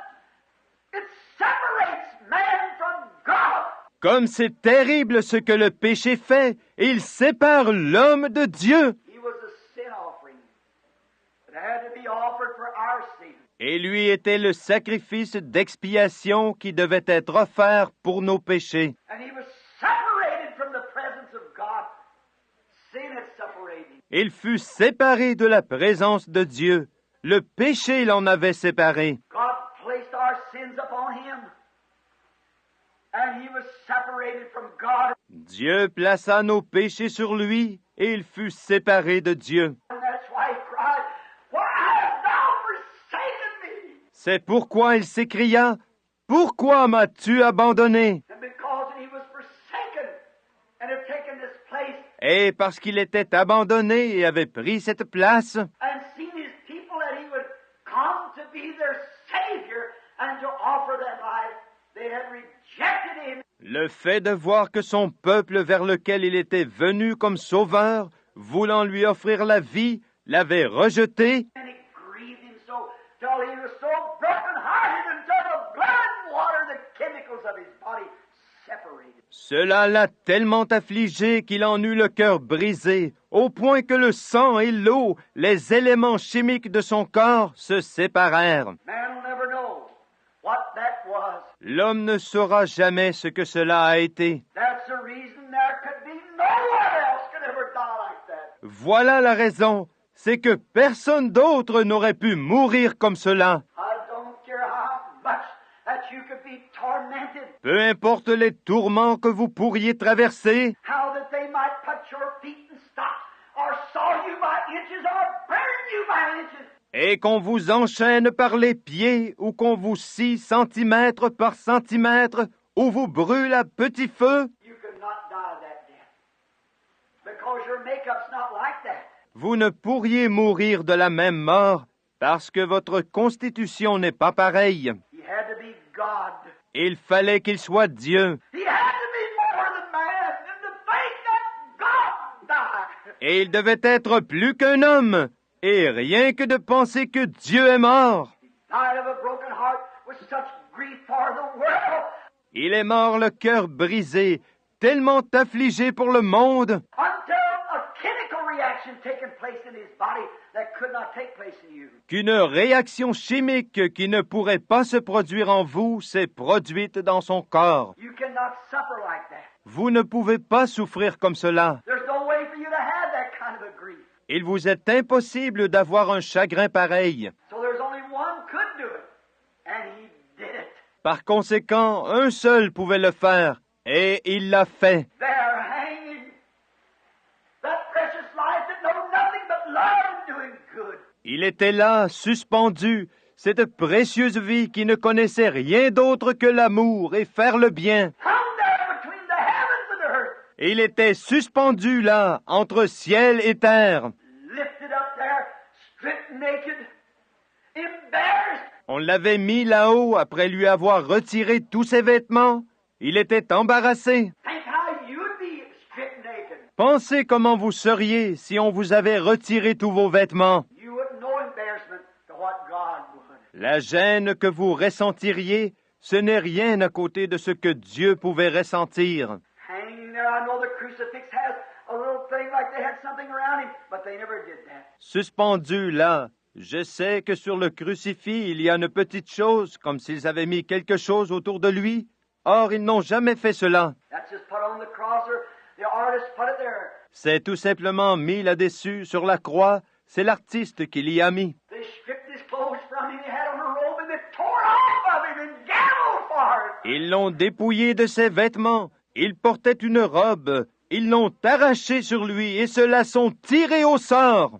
It separates Comme c'est terrible ce que le péché fait, il sépare l'homme de Dieu. He was a sin offering that had to be offered for our sin. Et lui était le sacrifice d'expiation qui devait être offert pour nos péchés. And he was separated from the presence of God. Sin had separated him. Il fut séparé de la présence de Dieu. Le péché l'en avait séparé. God placed our sins upon him. And he was separated from God. Dieu plaça nos péchés sur lui et il fut séparé de Dieu. And that's why he cried, "Why hast thou forsaken me?" C'est pourquoi il s'écria, « Pourquoi m'as-tu abandonné ?» And because he was forsaken and had taken this place Et parce qu'il était abandonné et avait pris cette place, and seen his people that he would come to be their Savior and to offer their life, they had rejected him. le fait de voir que son peuple vers lequel il était venu comme sauveur, voulant lui offrir la vie, l'avait rejeté, And it grieved him so till he was so broken-hearted until the blood and water, the chemicals of his body separated. cela l'a tellement affligé qu'il en eut le cœur brisé, au point que le sang et l'eau, les éléments chimiques de son corps, se séparèrent. Man will never know what that was. L'homme ne saura jamais ce que cela a été. That's the reason there could be no one else could ever die like that. Voilà la raison, c'est que personne d'autre n'aurait pu mourir comme cela. I don't care how much that you could be tormented, Peu importe les tourments que vous pourriez traverser, how that they might put your feet in stocks, or saw you by inches, or burn you by inches. et qu'on vous enchaîne par les pieds, ou qu'on vous scie centimètre par centimètre, ou vous brûle à petit feu, You could not die that death. Because your makeup's not like that. vous ne pourriez mourir de la même mort, parce que votre constitution n'est pas pareille. He had to be God. Il fallait qu'il soit Dieu, He had to be more than man. And to think that God died. et il devait être plus qu'un homme, et rien que de penser que Dieu est mort. Died of a broken heart with such grief for the world. Il est mort le cœur brisé, tellement affligé pour le monde, Until a chemical reaction taken place in his body that could not take place in you. qu'une réaction chimique qui ne pourrait pas se produire en vous s'est produite dans son corps. You cannot suffer like that. Vous ne pouvez pas souffrir comme cela. There's no way for you to have that kind of a grief. Il vous est impossible d'avoir un chagrin pareil. So there's only one could do it. And he did it. Par conséquent, un seul pouvait le faire, et il l'a fait. There hanging. That precious life that knows nothing but love and doing good. Il était là, suspendu, cette précieuse vie qui ne connaissait rien d'autre que l'amour et faire le bien. Hung there between the heavens and the earth. Et il était suspendu là, entre ciel et terre. Lifted up there, stripped naked, embarrassed. On l'avait mis là-haut après lui avoir retiré tous ses vêtements. Il était embarrassé. Think how you'd be stripped naked. Pensez comment vous seriez si on vous avait retiré tous vos vêtements. You wouldn't know embarrassment to what God would. La gêne que vous ressentiriez, ce n'est rien à côté de ce que Dieu pouvait ressentir. Hanging there, I know the crucifix has a little thing like they had something around him, but they never did that. Suspendu là, je sais que sur le crucifix, il y a une petite chose, comme s'ils avaient mis quelque chose autour de lui. Or, ils n'ont jamais fait cela. That's just put on the cross, or the artist put it there. C'est tout simplement mis là-dessus, sur la croix. C'est l'artiste qui l'y a mis. They stripped his clothes from him. He had on a robe, and they tore off of him and gambled for it. Ils l'ont dépouillé de ses vêtements. Il portait une robe. Ils l'ont arraché sur lui et se la sont tirés au sort.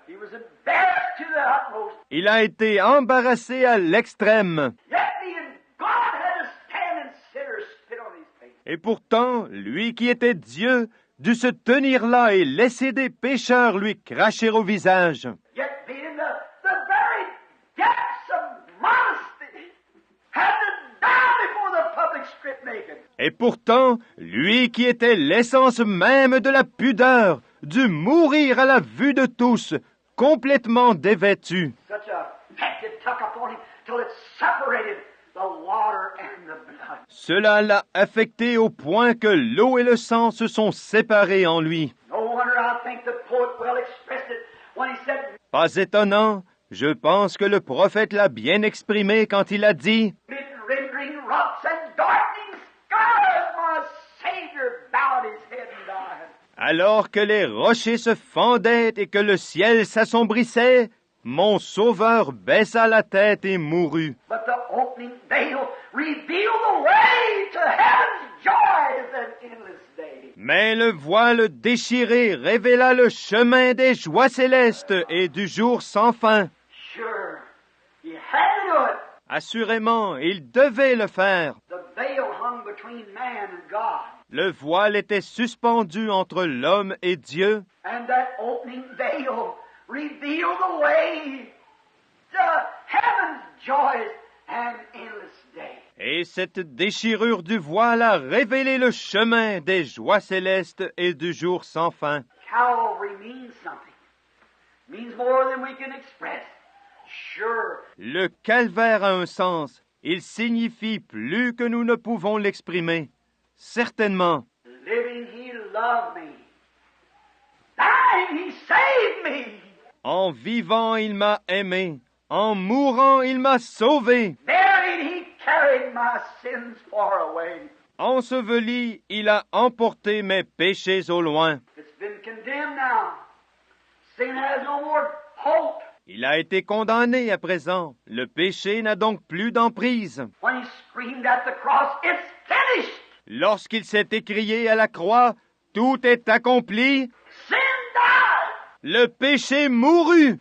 He was embarrassed to the utmost. Il a été embarrassé à l'extrême. Yet being God had to stand and sinners spit on his face. Et pourtant, lui qui était Dieu, dut se tenir là et laisser des pécheurs lui cracher au visage. Yet being the very depths of modesty had to die before the public stripped naked. Et pourtant, lui qui était l'essence même de la pudeur, dut mourir à la vue de tous, complètement dévêtu. Such a effect it took upon him till it separated the water and the blood. Cela l'a affecté au point que l'eau et le sang se sont séparés en lui. Pas étonnant, je pense que le prophète l'a bien exprimé quand il a dit « Alors que les rochers se fendaient et que le ciel s'assombrissait, mon Sauveur baissa la tête et mourut. » Mais le voile déchiré révéla le chemin des joies célestes et du jour sans fin. Assurément, il devait le faire. Le voile était suspendu entre l'homme et Dieu. Et cette déchirure du voile a révélé le chemin des joies célestes et du jour sans fin. Le calvaire a un sens. Il signifie plus que nous ne pouvons l'exprimer. Certainement. En vivant, il m'a aimé. En mourant, il m'a sauvé. Enseveli, il a emporté mes péchés au loin. Il a été condamné à présent. Le péché n'a donc plus d'emprise. Lorsqu'il s'est écrié à la croix, « Tout est accompli », le péché mourut.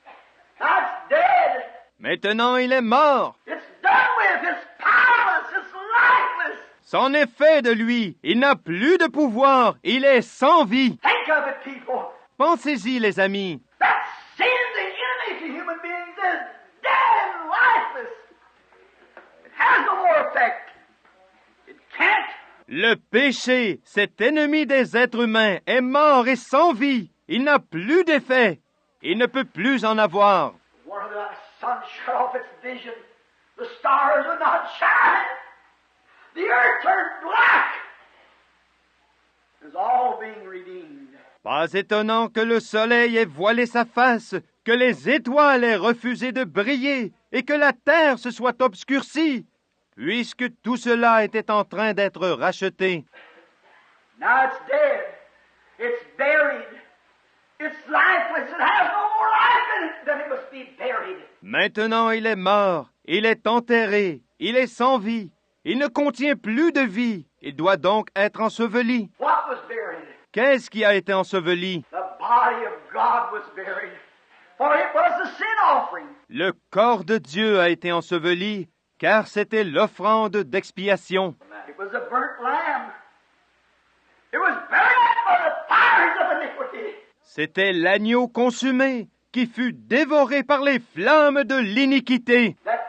Maintenant, il est mort. C'en est fait de lui. Il n'a plus de pouvoir. Il est sans vie. Pensez-y, les amis. Le péché, cet ennemi des êtres humains, est mort et sans vie. Il n'a plus d'effet. Il ne peut plus en avoir. Pas étonnant que le soleil ait voilé sa face, que les étoiles aient refusé de briller et que la terre se soit obscurcie, puisque tout cela était en train d'être racheté. Now it's dead. It's buried. It's lifeless. It has no more life in it. Then it must be buried. Maintenant il est mort. Il est enterré. Il est sans vie. Il ne contient plus de vie. Il doit donc être enseveli. What was buried? Qu'est-ce qui a été enseveli? The body of God was buried. For it was the sin offering. Le corps de Dieu a été enseveli, car c'était l'offrande d'expiation. It was a burnt lamb. It was buried by the fires of iniquity. C'était l'agneau consumé qui fut dévoré par les flammes de l'iniquité. That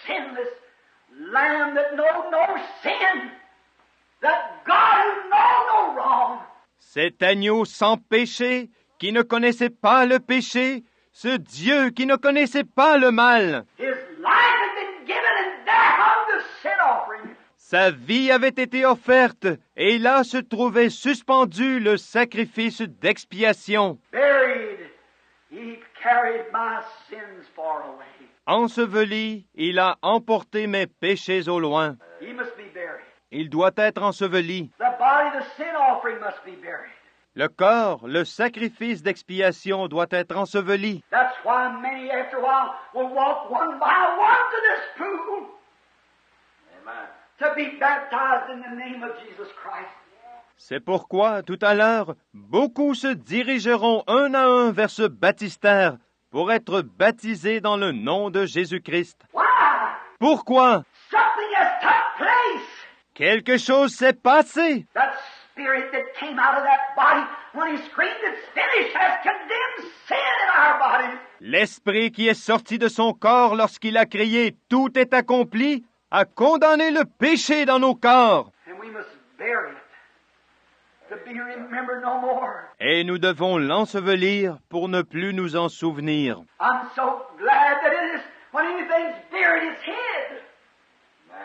sinless lamb that knowed no sin. That God who knows no wrong. Cet agneau sans péché qui ne connaissait pas le péché, ce Dieu qui ne connaissait pas le mal. His life had been given and there hung the sin offering. Sa vie avait été offerte, et là se trouvait suspendu le sacrifice d'expiation. Buried, he carried my sins far away. Enseveli, il a emporté mes péchés au loin. He must be buried. Il doit être enseveli. The body, the sin offering must be buried. Le corps, le sacrifice d'expiation doit être enseveli. That's why many after a while will walk one by one to this pool. Amen. To be baptized in the name of Jesus Christ. C'est pourquoi, tout à l'heure, beaucoup se dirigeront un à un vers ce baptistère pour être baptisés dans le nom de Jésus-Christ. Why? Pourquoi? Something has took place. Quelque chose s'est passé. That spirit that came out of that body when he screamed it's finished has condemned sin in our bodies. L'esprit qui est sorti de son corps lorsqu'il a crié « Tout est accompli » a condamné le péché dans nos corps. And we must bury it to be remembered no more. Et nous devons l'ensevelir pour ne plus nous en souvenir. I'm so glad that it is when anything's buried, it's hid.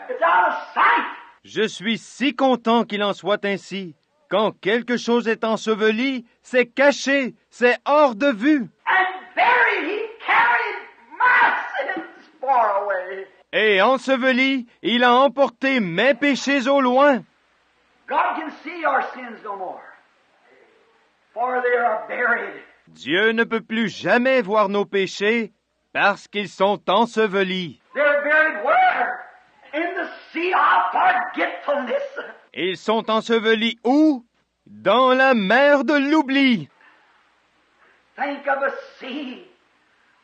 It's out of sight. Je suis si content qu'il en soit ainsi. Quand quelque chose est enseveli, c'est caché, c'est hors de vue. And buried, he carried my sins far away. Et enseveli, il a emporté mes péchés au loin. God can see our sins no more, for they are buried. Dieu ne peut plus jamais voir nos péchés parce qu'ils sont ensevelis. They're buried where? In the sea of forgetfulness. Ils sont ensevelis où? Dans la mer de l'oubli. Think of a sea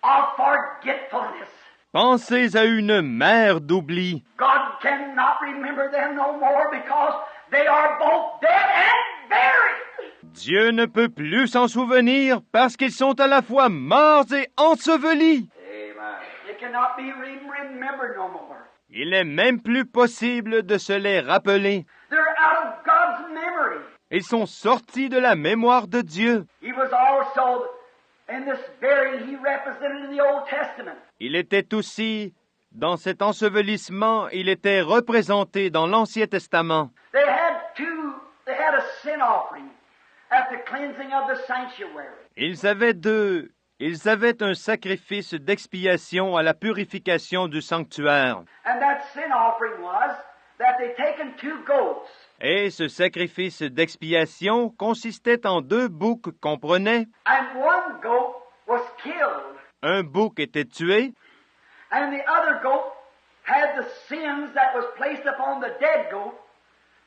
of forgetfulness. Pensez à une mer d'oubli. God cannot remember them no more because they are both dead and buried. Dieu ne peut plus s'en souvenir parce qu'ils sont à la fois morts et ensevelis. Amen. It cannot be remembered no more. Il n'est même plus possible de se les rappeler. They're out of God's memory. Ils sont sortis de la mémoire de Dieu. He was also in this burying he represented in the Old Testament. Il était aussi, dans cet ensevelissement, il était représenté dans l'Ancien Testament. They had a sin offering at the cleansing of the sanctuary. Ils avaient un sacrifice d'expiation à la purification du sanctuaire. And that sin offering was that they taken 2 goats. Et ce sacrifice d'expiation consistait en 2 boucs qu'on prenait. And one goat was killed. Un bouc était tué, And the other goat had the sins that was placed upon the dead goat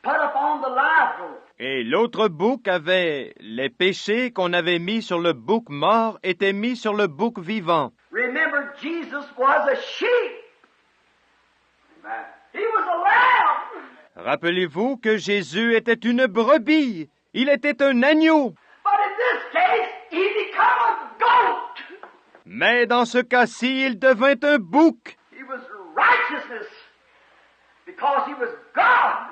put upon the live goat. et l'autre bouc avait les péchés qu'on avait mis sur le bouc mort étaient mis sur le bouc vivant. Remember, Jesus was a sheep. Amen. He was a lamb. Rappelez-vous que Jésus était une brebis, il était un agneau. But in this case, he became a goat. Mais dans ce cas-ci, il devint un bouc. He was righteousness because he was God.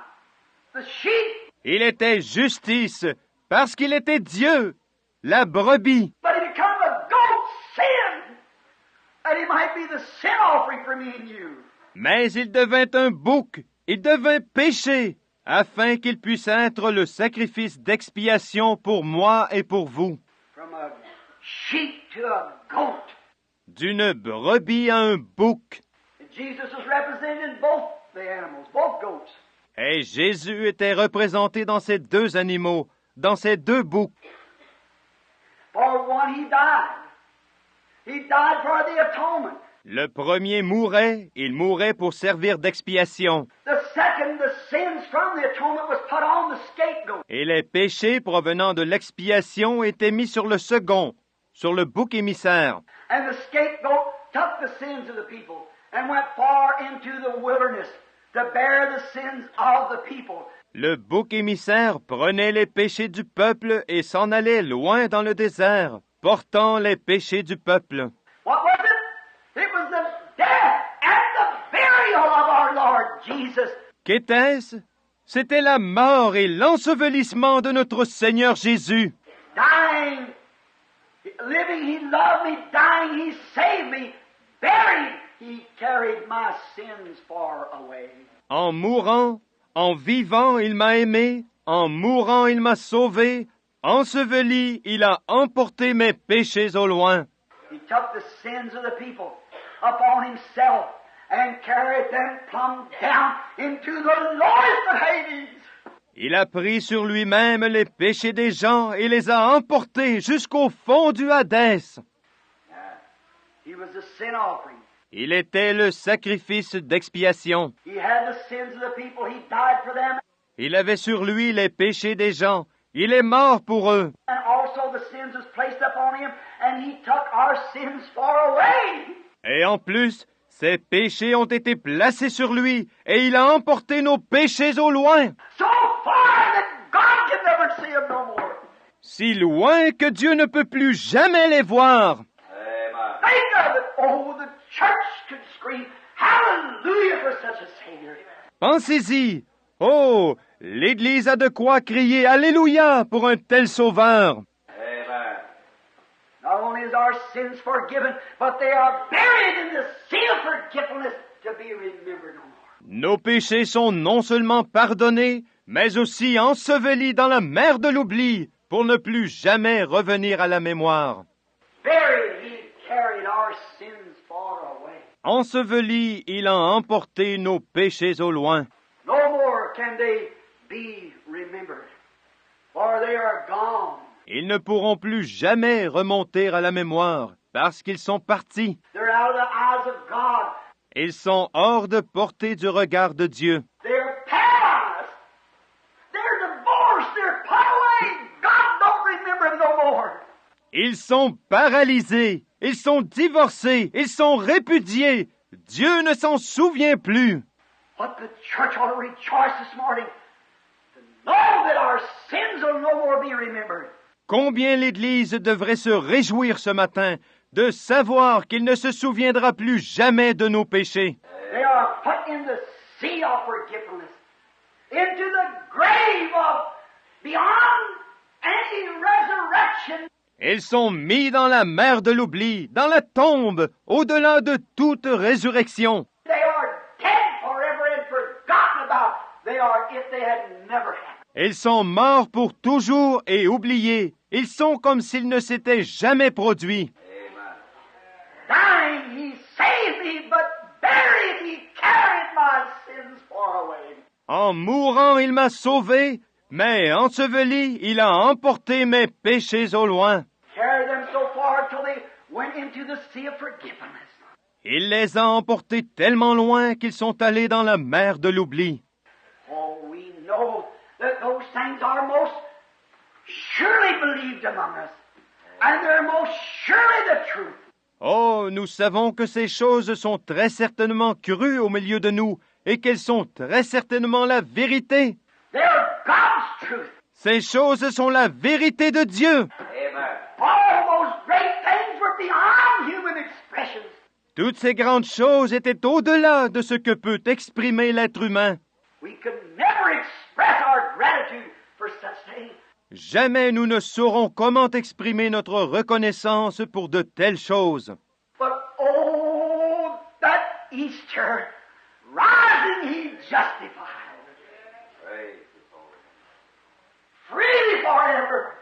The sheep. Il était justice parce qu'il était Dieu, la brebis. But he became a goat sin. That he might be the sin offering for me and you. Mais il devint un bouc, il devint péché, afin qu'il puisse être le sacrifice d'expiation pour moi et pour vous. From a sheep to a goat. D'une brebis à un bouc. And Jesus was represented in both the animals, both goats. Et Jésus était représenté dans ces 2 animaux, dans ces 2 boucs. For one, he died. He died for the atonement. Le premier mourait, il mourait pour servir d'expiation. The second, the sins from the atonement was put on the scapegoat. Et les péchés provenant de l'expiation étaient mis sur le second, sur le bouc émissaire. And the scapegoat took the sins of the people and went far into the wilderness to bear the sins of the people. Le bouc émissaire prenait les péchés du peuple et s'en allait loin dans le désert, portant les péchés du peuple. What was it? It was the death and the burial of our Lord Jesus. Qu'était-ce? C'était la mort et l'ensevelissement de notre Seigneur Jésus. Dying, living, he loved me. Dying, he saved me. Buried, he carried my sins far away. En mourant, en vivant, il m'a aimé. En mourant, il m'a sauvé. Enseveli, il a emporté mes péchés au loin. He took the sins of the people upon himself and carried them plumb down into the lowest of Hades. Il a pris sur lui-même les péchés des gens et les a emportés jusqu'au fond du Hadès. He was the sin offering. Il était le sacrifice d'expiation. He had the sins of the people. He died for them. Il avait sur lui les péchés des gens. Il est mort pour eux. And also the sins was placed upon him, and he took our sins far away. Et en plus, ses péchés ont été placés sur lui, et il a emporté nos péchés au loin. So far that God can never see them no more. Si loin que Dieu ne peut plus jamais les voir. Think of it. Oh, the church could scream, hallelujah for such a Savior. Pensez-y. Oh, l'Église a de quoi crier Alléluia pour un tel sauveur. Amen. Not only is our sins forgiven, but they are buried in the sea of forgetfulness to be remembered no more. Nos péchés sont non seulement pardonnés, mais aussi ensevelis dans la mer de l'oubli, pour ne plus jamais revenir à la mémoire. Buried, he carried our sins far away. Enseveli, il a emporté nos péchés au loin. No more can they be remembered, for they are gone. Ils ne pourront plus jamais remonter à la mémoire, parce qu'ils sont partis. They're out of the eyes of God. Ils sont hors de portée du regard de Dieu. They're paralyzed. They're divorced. They're put away. God don't remember them no more. Ils sont paralysés, ils sont divorcés, ils sont répudiés. Dieu ne s'en souvient plus. But the church ought to rejoice this morning to know that our sins will no more be remembered. Combien l'Église devrait se réjouir ce matin de savoir qu'il ne se souviendra plus jamais de nos péchés. They are put in the sea of forgetfulness, into the grave of beyond any resurrection. Ils sont mis dans la mer de l'oubli, dans la tombe, au-delà de toute résurrection. They are dead forever and forgotten about. They are if they had never happened. Ils sont morts pour toujours et oubliés. Ils sont comme s'ils ne s'étaient jamais produits. Dying, he saved me, but buried, he carried my sins far away. En mourant, il m'a sauvé, mais enseveli, il a emporté mes péchés au loin. Carried them so far till they went into the sea of forgiveness. Il les a emportés tellement loin qu'ils sont allés dans la mer de l'oubli. Oh, we know that those things are most surely believed among us, and they're most surely the truth. Oh, nous savons que ces choses sont très certainement crues au milieu de nous et qu'elles sont très certainement la vérité. They're God's truth. Ces choses sont la vérité de Dieu. All those great things were beyond human expressions. Toutes ces grandes choses étaient au-delà de ce que peut exprimer l'être humain. We could never express our gratitude for such things. Jamais nous ne saurons comment exprimer notre reconnaissance pour de telles choses. But oh, that Easter, rising he justified. Freely forever.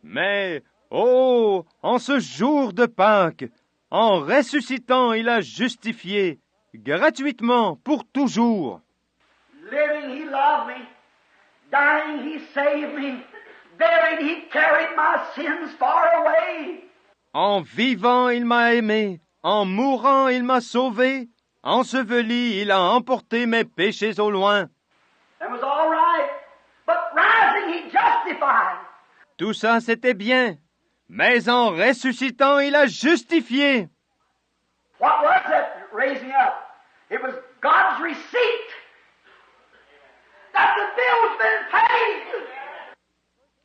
Mais, oh, en ce jour de Pâques, en ressuscitant, il a justifié, gratuitement, pour toujours. Living he loved me. Dying he saved me. Buried he carried my sins far away. En vivant, il m'a aimé. En mourant, il m'a sauvé. Enseveli, il a emporté mes péchés au loin. That was all right. But rising he justified. Tout ça, c'était bien. Mais en ressuscitant, il a justifié. What was that raising up? It was God's receipt. That the bill's been paid.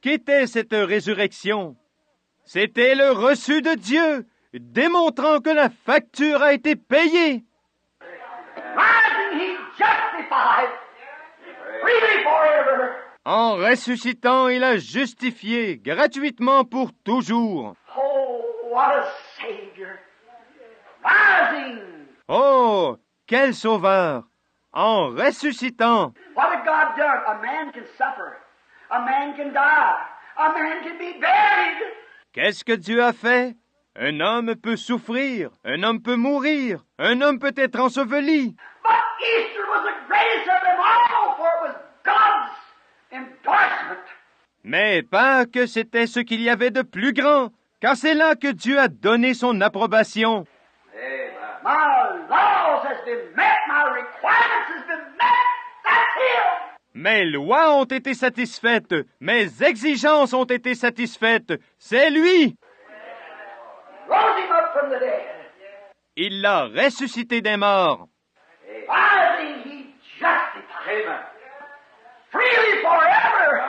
Qu'était cette résurrection? C'était le reçu de Dieu, démontrant que la facture a été payée. Rising he justified. Freely forever. En ressuscitant, il a justifié, gratuitement pour toujours. Oh, what a Savior. Rising. Oh, quel sauveur! En ressuscitant, What had God done? A man can suffer. A man can die. A man can be buried. qu'est-ce que Dieu a fait? Un homme peut souffrir, un homme peut mourir, un homme peut être enseveli. But Easter was the greatest of them all, for it was God's endorsement. Mais Pâques, c'était ce qu'il y avait de plus grand, car c'est là que Dieu a donné son approbation. My laws has been met. My requirements has been met. That's Him. Mes lois ont été satisfaites, mes exigences ont été satisfaites. C'est lui! Rose Him up from the dead. Il l'a ressuscité des morts. Rising, He justified. Freely forever.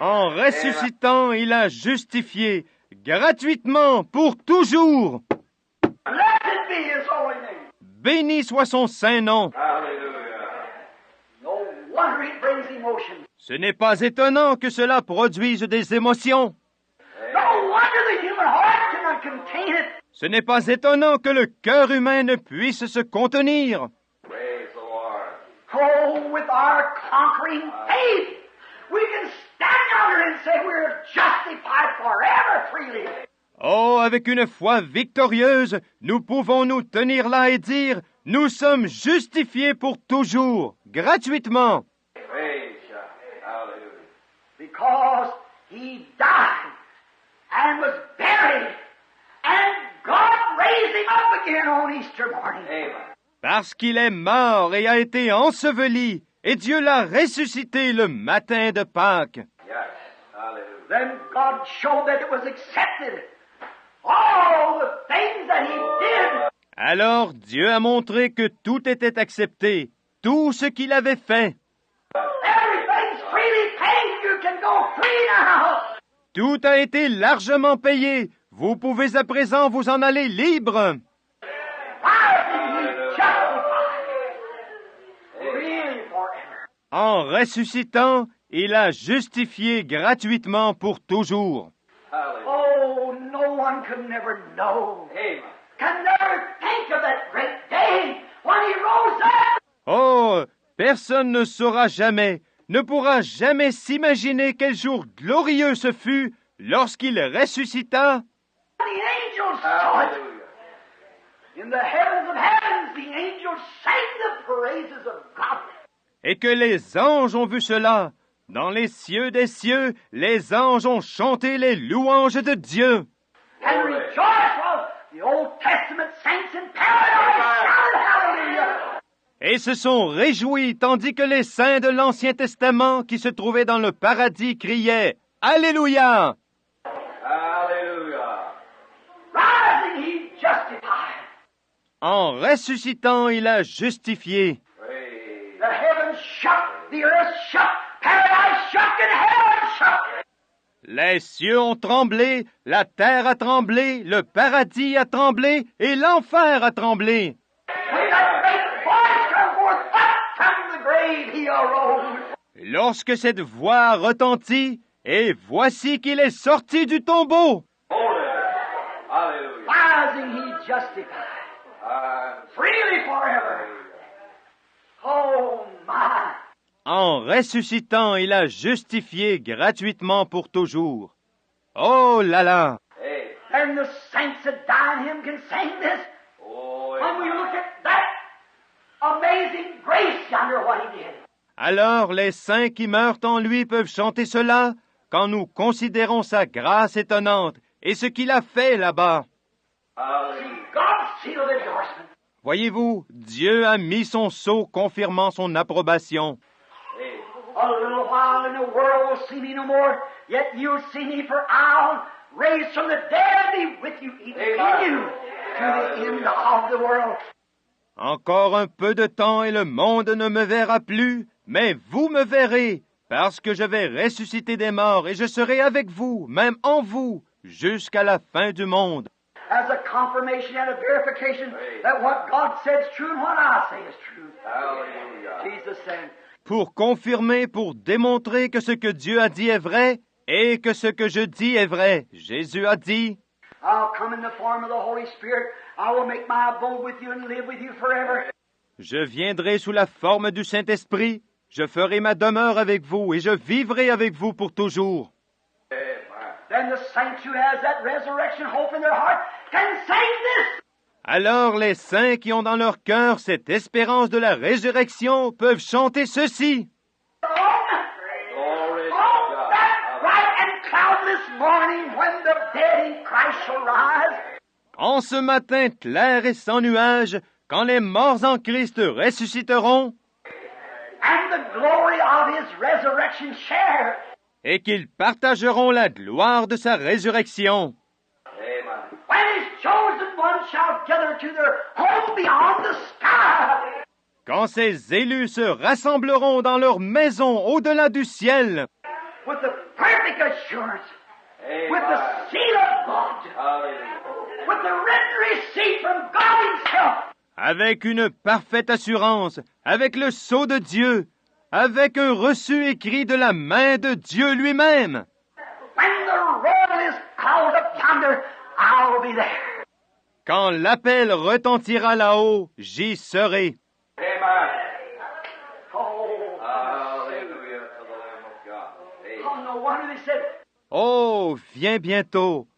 En ressuscitant, il a justifié, gratuitement, pour toujours. Blessed be His holy name. Béni soit son saint nom. No wonder it brings emotion. Ce n'est pas étonnant que cela produise des émotions. No wonder the human heart cannot contain it. Ce n'est pas étonnant que le cœur humain ne puisse se contenir. Oh, with our conquering faith, we can stand yonder and say we're justified forever freely. Oh, avec une foi victorieuse, nous pouvons nous tenir là et dire, nous sommes justifiés pour toujours, gratuitement. Praise God. Hallelujah. Because he died and was buried, and God raised him up again on Easter morning. Amen. Parce qu'il est mort et a été enseveli, et Dieu l'a ressuscité le matin de Pâques. Yes. Hallelujah. Then God showed that it was accepted. All the things that he did. Alors Dieu a montré que tout était accepté, tout ce qu'il avait fait. Everything's freely paid. You can go free now. Tout a été largement payé. Vous pouvez à présent vous en aller libre. En ressuscitant, il a justifié gratuitement pour toujours. Oh, no one could never know. Can never think of that great day when he rose up. Oh, personne ne saura jamais, ne pourra jamais s'imaginer quel jour glorieux ce fut lorsqu'il ressuscita. The angels saw it. In the heavens of heavens, the angels sang the praises of God. Et que les anges ont vu cela. Dans les cieux des cieux, les anges ont chanté les louanges de Dieu. And rejoice while the Old Testament saints in paradise shouted hallelujah. Et se sont réjouis tandis que les saints de l'Ancien Testament qui se trouvaient dans le paradis criaient « Alléluia !» Hallelujah. Rising, he justified. En ressuscitant, il a justifié. The heavens shook, the earth shook, paradise shook, and hell shook. Les cieux ont tremblé, la terre a tremblé, le paradis a tremblé et l'enfer a tremblé. When that great voice come forth up from the grave, he arose. Lorsque cette voix retentit, et voici qu'il est sorti du tombeau. Rising, he justified. Freely forever. Oh, my. En ressuscitant, il a justifié gratuitement pour toujours. Oh là là! And the saints that die in him can sing this. When we look at that amazing grace yonder, what he did. Alors les saints qui meurent en lui peuvent chanter cela quand nous considérons sa grâce étonnante et ce qu'il a fait là-bas. See, God sealed the endorsement. Voyez-vous, Dieu a mis son sceau confirmant son approbation. A little while and the world will see me no more, yet you'll see me, for I'll raise from the dead and be with you, even in you, to the end of the world. Encore un peu de temps et le monde ne me verra plus, mais vous me verrez, parce que je vais ressusciter des morts et je serai avec vous, même en vous, jusqu'à la fin du monde. As a confirmation and a verification that what God said is true and what I say is true. Hallelujah. Jesus said. Pour confirmer, pour démontrer que ce que Dieu a dit est vrai et que ce que je dis est vrai. Jésus a dit, I'll come in the form of the Holy Spirit. I will make my abode with you and live with you forever. Je viendrai sous la forme du Saint-Esprit, je ferai ma demeure avec vous et je vivrai avec vous pour toujours. Then the saints who has that resurrection hope in their heart can sing this. Alors les saints qui ont dans leur cœur cette espérance de la résurrection peuvent chanter ceci. On that bright and cloudless morning when the dead in Christ shall rise. En ce matin clair et sans nuage, quand les morts en Christ ressusciteront, And the glory of his resurrection share. et qu'ils partageront la gloire de sa résurrection. When his chosen ones shall gather to their home beyond the sky. Quand ces élus se rassembleront dans leur maison au-delà du ciel, With the perfect assurance. With the seal of God. With the written receipt from God himself. avec une parfaite assurance, avec le sceau de Dieu, avec un reçu écrit de la main de Dieu lui-même. When the roll is called up yonder, I'll be there. Quand l'appel retentira là-haut, j'y serai. Oh, viens bientôt.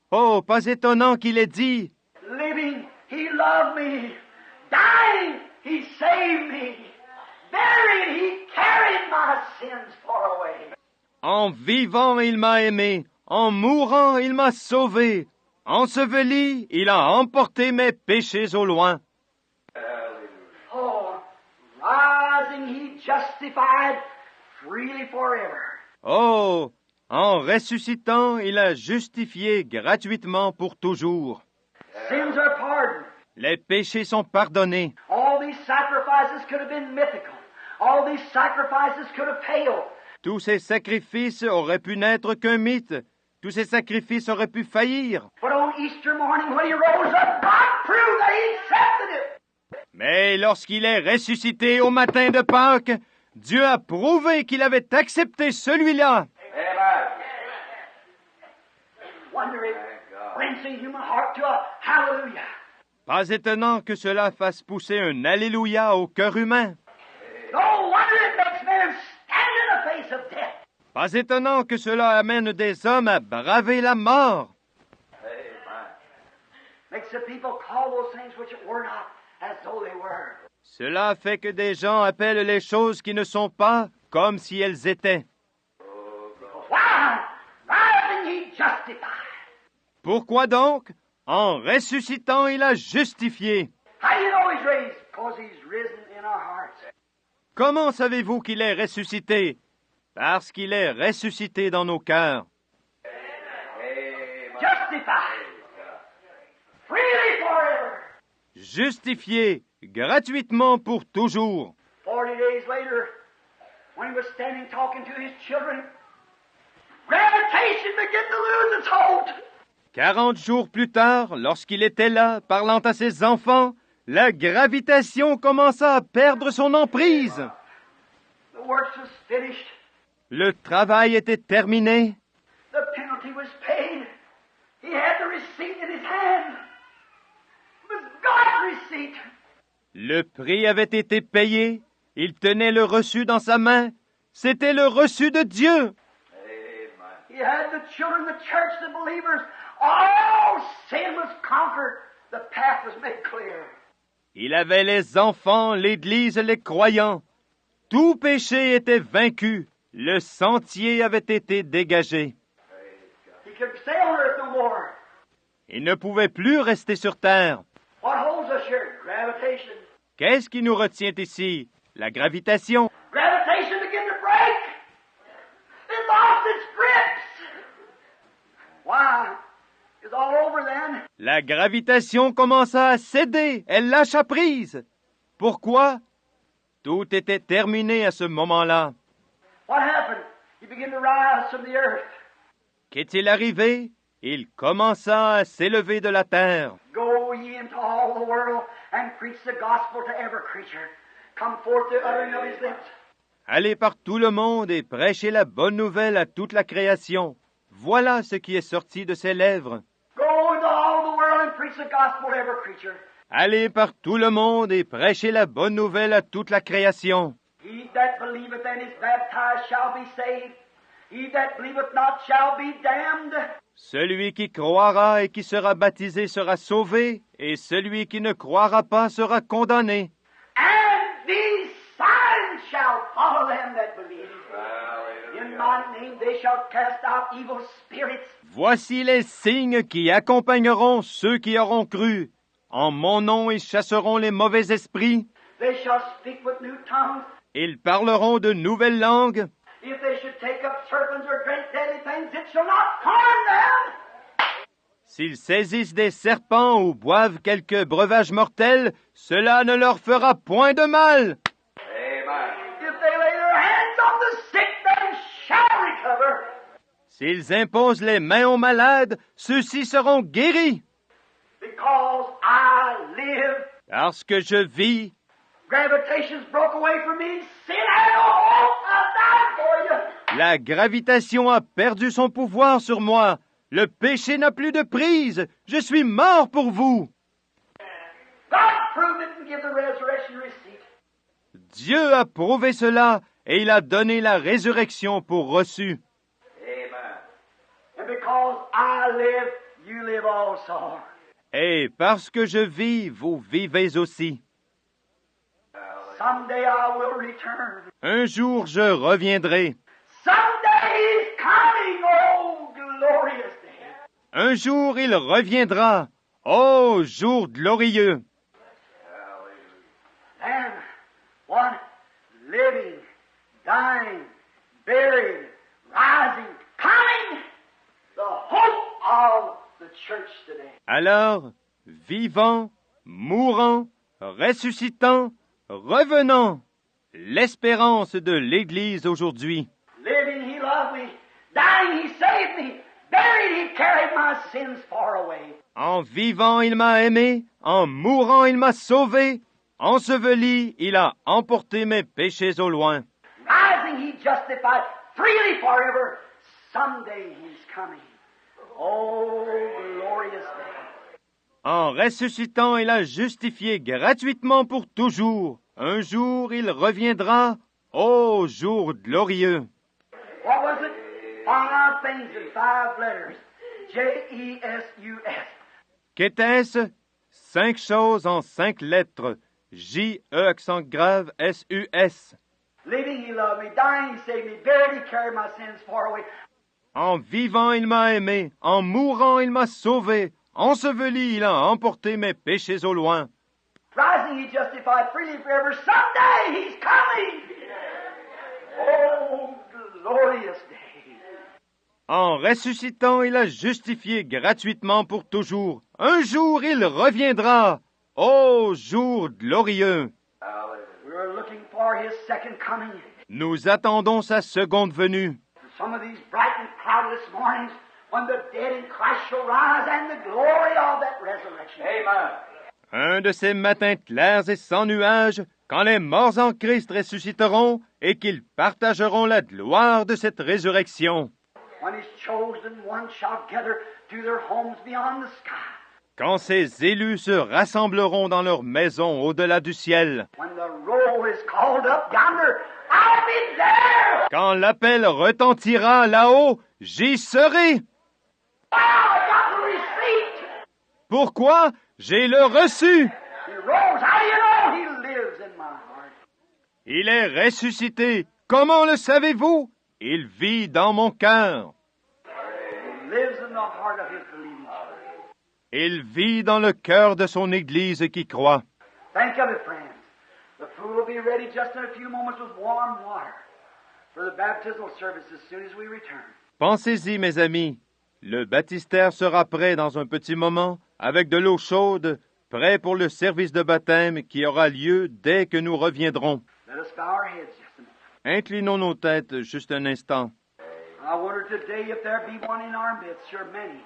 Oh, pas étonnant qu'il ait dit. Living, He loved me. Dying, He saved me. Buried, He carried my sins far away. En vivant, il m'a aimé. En mourant, il m'a sauvé. Enseveli, il a emporté mes péchés au loin. Oh, rising, He justified freely forever. Oh, en ressuscitant, il a justifié gratuitement pour toujours. Sins are pardoned. Les péchés sont pardonnés. All these sacrifices could have been mythical. All these sacrifices could have paled. Tous ces sacrifices auraient pu n'être qu'un mythe. Tous ces sacrifices auraient pu faillir. But on Easter morning when He rose up, God proved that He accepted it. Mais lorsqu'il est ressuscité au matin de Pâques, Dieu a prouvé qu'il avait accepté celui-là. Amen. Wonder it brings the human heart to a hallelujah. Pas étonnant que cela fasse pousser un Alléluia au cœur humain. No wonder it makes men stand in the face of death. Pas étonnant que cela amène des hommes à braver la mort. Makes the people call those things which were not as though they were. Cela fait que des gens appellent les choses qui ne sont pas comme si elles étaient. Why? Rising, He justified. Pourquoi donc? En ressuscitant, il a justifié. How do you know He's raised? Because He's risen in our hearts. Comment savez-vous qu'il est ressuscité? Parce qu'il est ressuscité dans nos cœurs. Justified. Freely forever. Justifié gratuitement pour toujours. 40 days later, when He was standing talking to His children, gravitation began to lose its hold. 40 jours plus tard, lorsqu'il était là, parlant à ses enfants, la gravitation commença à perdre son emprise. The works was finished. Le travail était terminé. The penalty was paid. He had the receipt in his hand. It was God's receipt. Le prix avait été payé. Il tenait le reçu dans sa main. C'était le reçu de Dieu. He had the children, the church, the believers. All sin was conquered. The path was made clear. Il avait les enfants, l'Église, les croyants. Tout péché était vaincu. Le sentier avait été dégagé. He could stay on earth no more. Il ne pouvait plus rester sur terre. What holds us here? Gravitation. Qu'est-ce qui nous retient ici? La gravitation. Gravitation began to break. It lost its grips. Why? It's all over then. La gravitation commença à céder. Elle lâcha prise. Pourquoi? Tout était terminé à ce moment-là. What happened? He began to rise from the earth. Qu'est-il arrivé? Il commença à s'élever de la terre. Go ye into all the world and preach the gospel to every creature. Come forth the uttering of His lips. Allez par tout le monde et prêchez la bonne nouvelle à toute la création. Voilà ce qui est sorti de ses lèvres. Go into all the world and preach the gospel to every creature. Allez par tout le monde et prêchez la bonne nouvelle à toute la création. He that believeth and is baptized shall be saved. He that believeth not shall be damned. Celui qui croira et qui sera baptisé sera sauvé, et celui qui ne croira pas sera condamné. And these signs shall follow them that believe. In my name they shall cast out evil spirits. Voici les signes qui accompagneront ceux qui auront cru. En mon nom, ils chasseront les mauvais esprits. They shall speak with new tongues. Ils parleront de nouvelles langues. If they should take up serpents or great deadly things, it shall not harm them. S'ils saisissent des serpents ou boivent quelques breuvages mortels, cela ne leur fera point de mal. If they lay their hands on the sick, they shall recover. S'ils imposent les mains aux malades, ceux-ci seront guéris. Because I live. Parce que je vis, Gravitation's broke away from me. Sin had no hope. I died for you. la gravitation a perdu son pouvoir sur moi. Le péché n'a plus de prise. Je suis mort pour vous. God proved it and give the resurrection receipt. Dieu a prouvé cela et il a donné la résurrection pour reçu. Amen. And because I live, you live also. Et parce que je vis, vous vivez aussi. Someday I will return. Un jour je reviendrai. Someday He's coming, oh glorious day. Un jour il reviendra. Oh, jour glorieux! And one living, dying, buried, rising, coming, the hope of the church today. Alors, vivant, mourant, ressuscitant, revenant, l'espérance de l'Église aujourd'hui. Living, He loved me. Dying, He saved me. Buried, He carried my sins far away. En vivant, il m'a aimé. En mourant, il m'a sauvé. Enseveli, il a emporté mes péchés au loin. Rising, He justified freely forever. Someday He's coming. Oh, glorious day. En ressuscitant, il a justifié gratuitement pour toujours. Un jour, il reviendra. Ô jour glorieux! What was it? 5 things in 5 letters. J-E-S-U-S. Qu'était-ce? 5 choses en 5 lettres. J-E accent grave S-U-S. Living, He loved me. Dying, He saved me. Buried, He carried my sins far away. En vivant, il m'a aimé. En mourant, il m'a sauvé. Enseveli, il a emporté mes péchés au loin. Rising, He justified freely forever. Someday He's coming. Oh, glorious day. En ressuscitant, il a justifié gratuitement pour toujours. Un jour, il reviendra. Ô jour glorieux! We're looking for His second coming. Nous attendons sa seconde venue. Some of these bright and cloudless mornings when the dead in Christ shall rise and the glory of that resurrection. Amen. Un de ces matins clairs et sans nuages, quand les morts en Christ ressusciteront et qu'ils partageront la gloire de cette résurrection. When His chosen ones shall gather to their homes beyond the sky. Quand ces élus se rassembleront dans leurs maisons au-delà du ciel. When the roll is called up yonder, I'll be there. Quand l'appel retentira là-haut, j'y serai. Oh, I got the receipt. Pourquoi? J'ai le reçu. He rose. How do you know He lives in my heart? Il est ressuscité. Comment le savez-vous? Il vit dans mon cœur. He lives in the heart of His believing church. Il vit dans le cœur de son Église qui croit. Think of it, friends. The pool will be ready just in a few moments with warm water for the baptismal service as soon as we return. Pensez-y, mes amis. Le baptistère sera prêt dans un petit moment, avec de l'eau chaude, prêt pour le service de baptême qui aura lieu dès que nous reviendrons. Let us bow our heads just a minute. Inclinons nos têtes juste un instant. I wonder today if there be one in our midst, or many,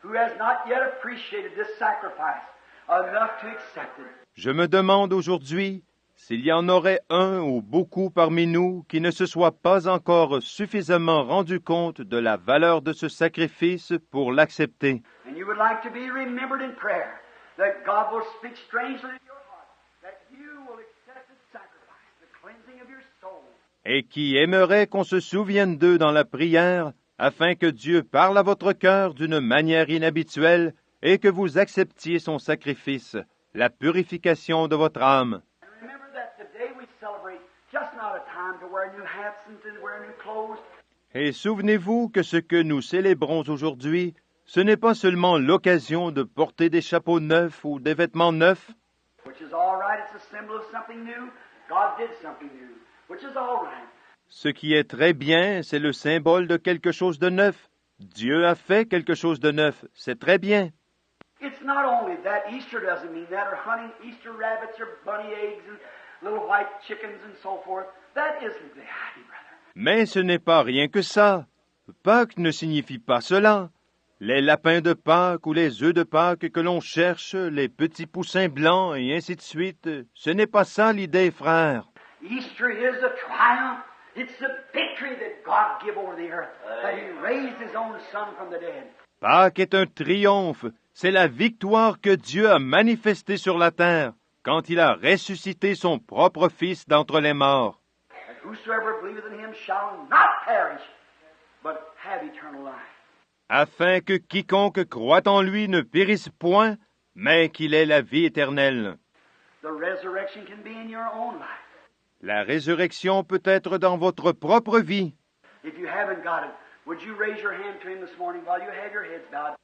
who has not yet appreciated this sacrifice enough to accept it. Je me demande aujourd'hui s'il y en aurait un ou beaucoup parmi nous qui ne se soit pas encore suffisamment rendu compte de la valeur de ce sacrifice pour l'accepter. And you would like to be remembered in prayer, that God will speak strangely to your heart, that you will accept His sacrifice, the cleansing of your soul. Et qui aimerait qu'on se souvienne d'eux dans la prière, afin que Dieu parle à votre cœur d'une manière inhabituelle et que vous acceptiez son sacrifice, la purification de votre âme. And remember that today we celebrate just not a time to wear new hats and to wear new clothes. Et souvenez-vous que ce que nous célébrons aujourd'hui, ce n'est pas seulement l'occasion de porter des chapeaux neufs ou des vêtements neufs, Which is all right. It's a symbol of something new. God did something new, which is all right. ce qui est très bien, c'est le symbole de quelque chose de neuf. Dieu a fait quelque chose de neuf, c'est très bien. It's not only that. Easter doesn't mean that, or hunting Easter rabbits or bunny eggs and little white chickens and so forth. That isn't the idea, brother. Mais ce n'est pas rien que ça. Pâques ne signifie pas cela. Les lapins de Pâques ou les œufs de Pâques que l'on cherche, les petits poussins blancs et ainsi de suite, ce n'est pas ça l'idée, frère. Easter is a triumph. It's the victory that God gave over the earth, that He raised His own Son from the dead. Pâques est un triomphe, c'est la victoire que Dieu a manifestée sur la terre quand il a ressuscité son propre Fils d'entre les morts. And whosoever believeth in Him shall not perish, but have eternal life. afin que quiconque croit en lui ne périsse point, mais qu'il ait la vie éternelle. The resurrection can be in your own life. La résurrection peut être dans votre propre vie. If you haven't got it, would you raise your hand to Him this morning while you have your heads bowed?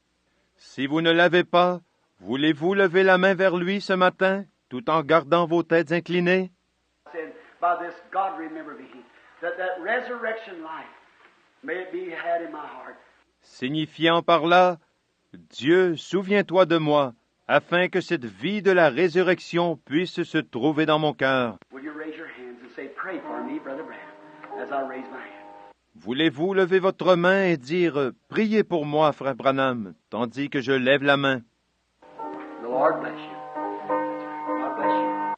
Si vous ne l'avez pas, voulez-vous lever la main vers lui ce matin, tout en gardant vos têtes inclinées? Said, by this, God remember me, that resurrection life may it be had in my heart. Signifiant par là, Dieu, souviens-toi de moi, afin que cette vie de la résurrection puisse se trouver dans mon cœur. Will you raise your hands and say, pray for me, Brother Branham, as I raise my hand? Voulez-vous lever votre main et dire « Priez pour moi, frère Branham », tandis que je lève la main? The Lord bless you. God bless you.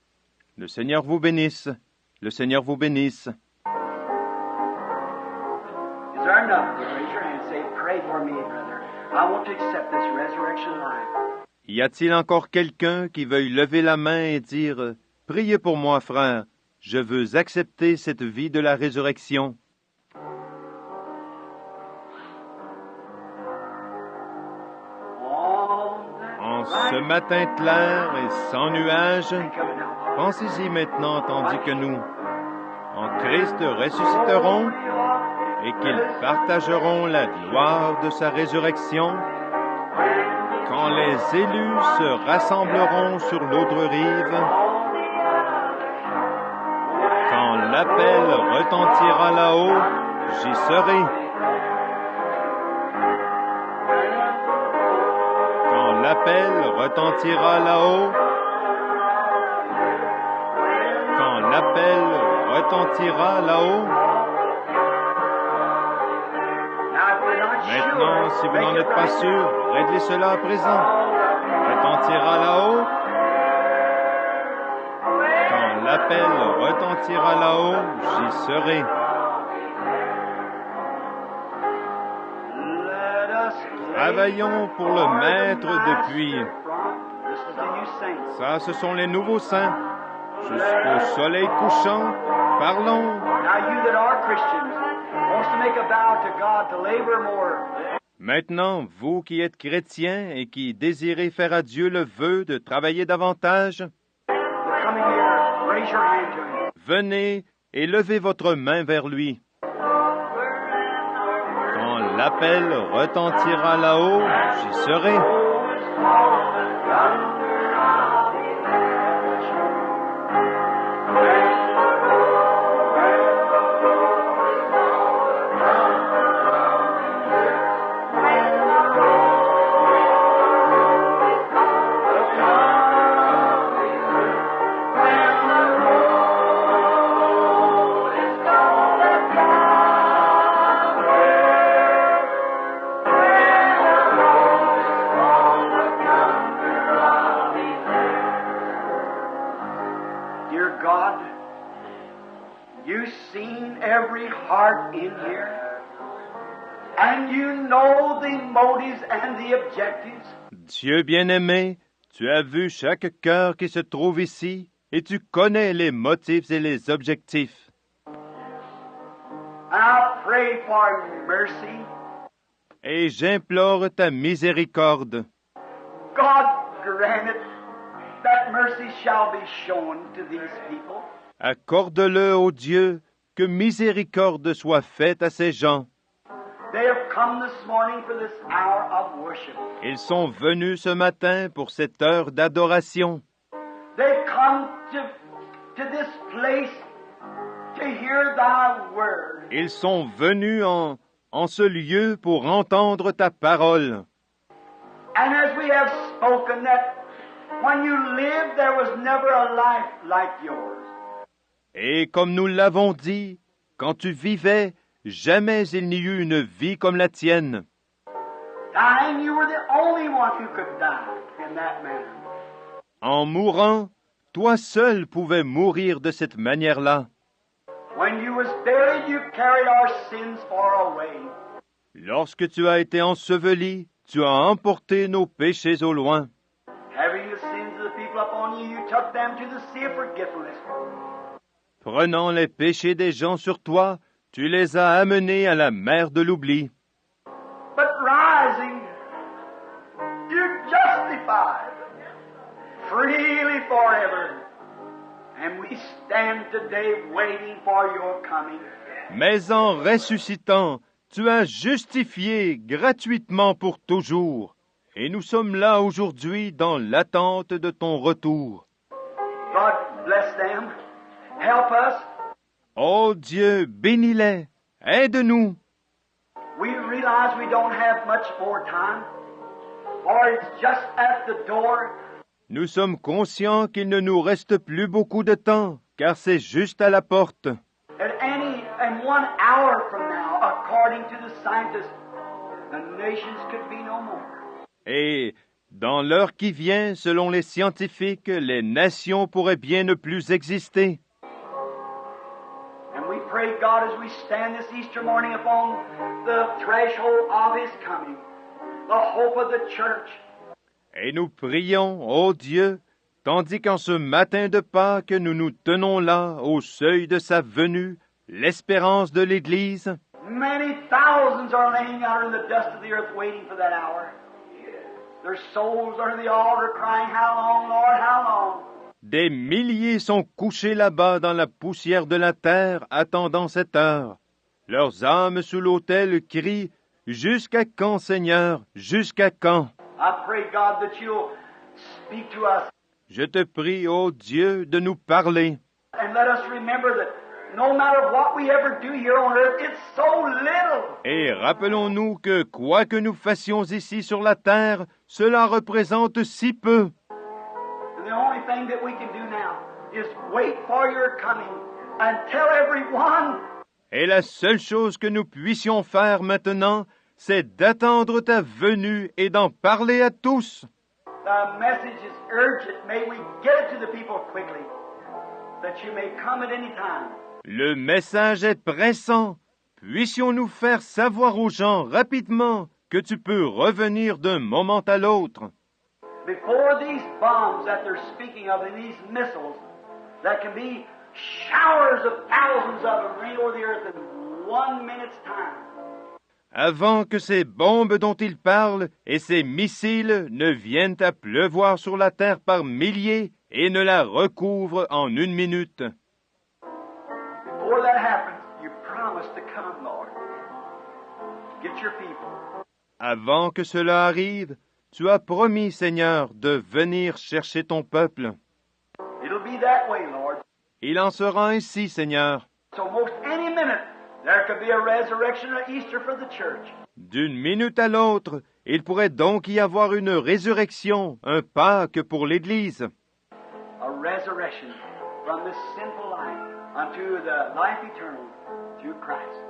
Le Seigneur vous bénisse. Le Seigneur vous bénisse. Is there enough? Raise your hand and say, pray for me, brother. I want to accept this resurrection life. Y a-t-il encore quelqu'un qui veuille lever la main et dire « Priez pour moi, frère, je veux accepter cette vie de la résurrection ». En ce matin clair et sans nuage, pensez-y maintenant tandis que nous, en Christ, ressusciterons et qu'ils partageront la gloire de sa résurrection, quand les élus se rassembleront sur l'autre rive, quand l'appel retentira là-haut, j'y serai. Quand l'appel retentira là-haut, quand l'appel retentira là-haut, maintenant, si vous n'en êtes pas sûr, réglez cela à présent. Retentira là-haut. Quand l'appel retentira là-haut, j'y serai. Travaillons pour le Maître depuis. Ça, ce sont les nouveaux saints. Jusqu'au soleil couchant, parlons. Maintenant, vous qui êtes chrétiens et qui désirez faire à Dieu le vœu de travailler davantage, venez et levez votre main vers lui. Quand l'appel retentira là-haut, j'y serai. Dieu bien-aimé, tu as vu chaque cœur qui se trouve ici et tu connais les motifs et les objectifs. Et j'implore ta miséricorde. Accorde-le, ô Dieu, que miséricorde soit faite à ces gens. Ils sont venus ce matin pour cette heure d'adoration. Ils sont venus en ce lieu pour entendre ta parole. Et comme nous l'avons dit, quand tu vivais, jamais il n'y eut une vie comme la tienne. En mourant, toi seul pouvais mourir de cette manière-là. Lorsque tu as été enseveli, tu as emporté nos péchés au loin. Prenant les péchés des gens sur toi, tu les as amenés à la mer de l'oubli. rising. You're justified freely forever. And we stand today waiting for your coming. Mais en ressuscitant, tu as justifié gratuitement pour toujours. Et nous sommes là aujourd'hui dans l'attente de ton retour. God bless them. Help us. Ô Dieu, bénis-les, aide-nous. We realize we don't have much more time, for it's just at the door. Nous sommes conscients qu'il ne nous reste plus beaucoup de temps, car c'est juste à la porte. And 1 hour from now, according to the scientists, the nations could be no more. Et dans l'heure qui vient, selon les scientifiques, les nations pourraient bien ne plus exister. And we pray, God, as we stand this Easter morning upon the threshold of His coming, the hope of the church. Et nous prions, ô Dieu, tandis qu'en ce matin de Pâques, nous nous tenons là, au seuil de sa venue, l'espérance de l'Église. Many thousands are laying out in the dust of the earth waiting for that hour. Their souls are in the altar crying, how long, Lord, how long? Des milliers sont couchés là-bas dans la poussière de la terre, attendant cette heure. Leurs âmes sous l'autel crient, jusqu'à quand, Seigneur, jusqu'à quand? I pray, God, that you'll speak to us. Je te prie, ô Dieu, de nous parler. And let us remember that no matter what we ever do here on earth, it's so little. Et rappelons-nous que quoi que nous fassions ici sur la terre, cela représente si peu. And the only thing that we can do now is wait for your coming and tell everyone. Et la seule chose que nous puissions faire maintenant, c'est d'attendre ta venue et d'en parler à tous. The message is urgent. May we get it to the people quickly, that you may come at any time. Le message est pressant. Puissions-nous faire savoir aux gens rapidement que tu peux revenir d'un moment à l'autre. Before these bombs that they're speaking of and these missiles, that can be showers of thousands of them rain over the earth in 1 minute's time. Avant que ces bombes dont ils parlent et ces missiles ne viennent à pleuvoir sur la terre par milliers et ne la recouvrent en 1 minute. Before that happens, you promise to come, Lord. Get your people. Avant que cela arrive, tu as promis, Seigneur, de venir chercher ton peuple. It'll be that way, Lord. Il en sera ainsi, Seigneur. So most any minute, there could be a resurrection or Easter for the church. D'une minute à l'autre, il pourrait donc y avoir une résurrection, un Pâques pour l'Église. A resurrection from this sinful life unto the life eternal through Christ.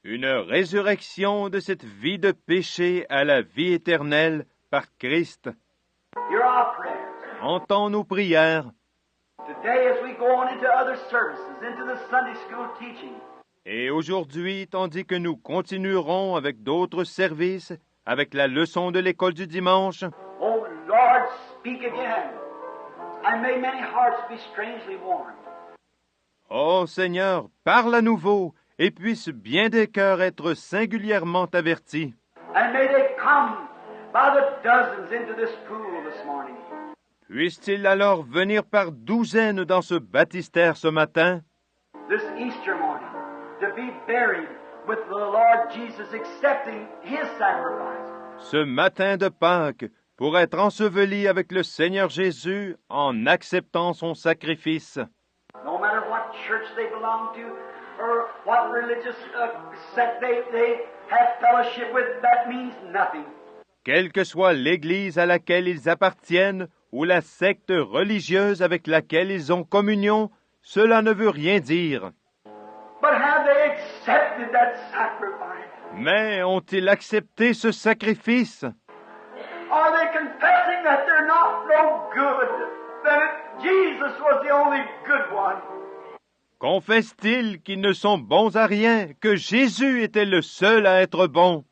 Une résurrection de cette vie de péché à la vie éternelle par Christ. Hear our prayers. Entends nos prières. Today as we go on into other services, into the Sunday school teaching, Et aujourd'hui, tandis que nous continuerons avec d'autres services, avec la leçon de l'école du dimanche, oh Lord, speak again, and may many hearts be strangely warmed. ô Seigneur, parle à nouveau, et puissent bien des cœurs être singulièrement avertis. And may they come by the dozens into this pool this morning. Puissent-ils alors venir par douzaines dans ce baptistère ce matin, This Easter morning, to be buried with the Lord Jesus, accepting His sacrifice. ce matin de Pâques, pour être ensevelis avec le Seigneur Jésus en acceptant son sacrifice. No matter what church they belong to or what religious sect they have fellowship with, that means nothing. Quelle que soit l'Église à laquelle ils appartiennent ou la secte religieuse avec laquelle ils ont communion, cela ne veut rien dire. But have they accepted that sacrifice? Mais ont-ils accepté ce sacrifice? Are they confessing that they're not no good? That Jesus was the only good one? Confessent-ils qu'ils ne sont bons à rien, que Jésus était le seul à être bon?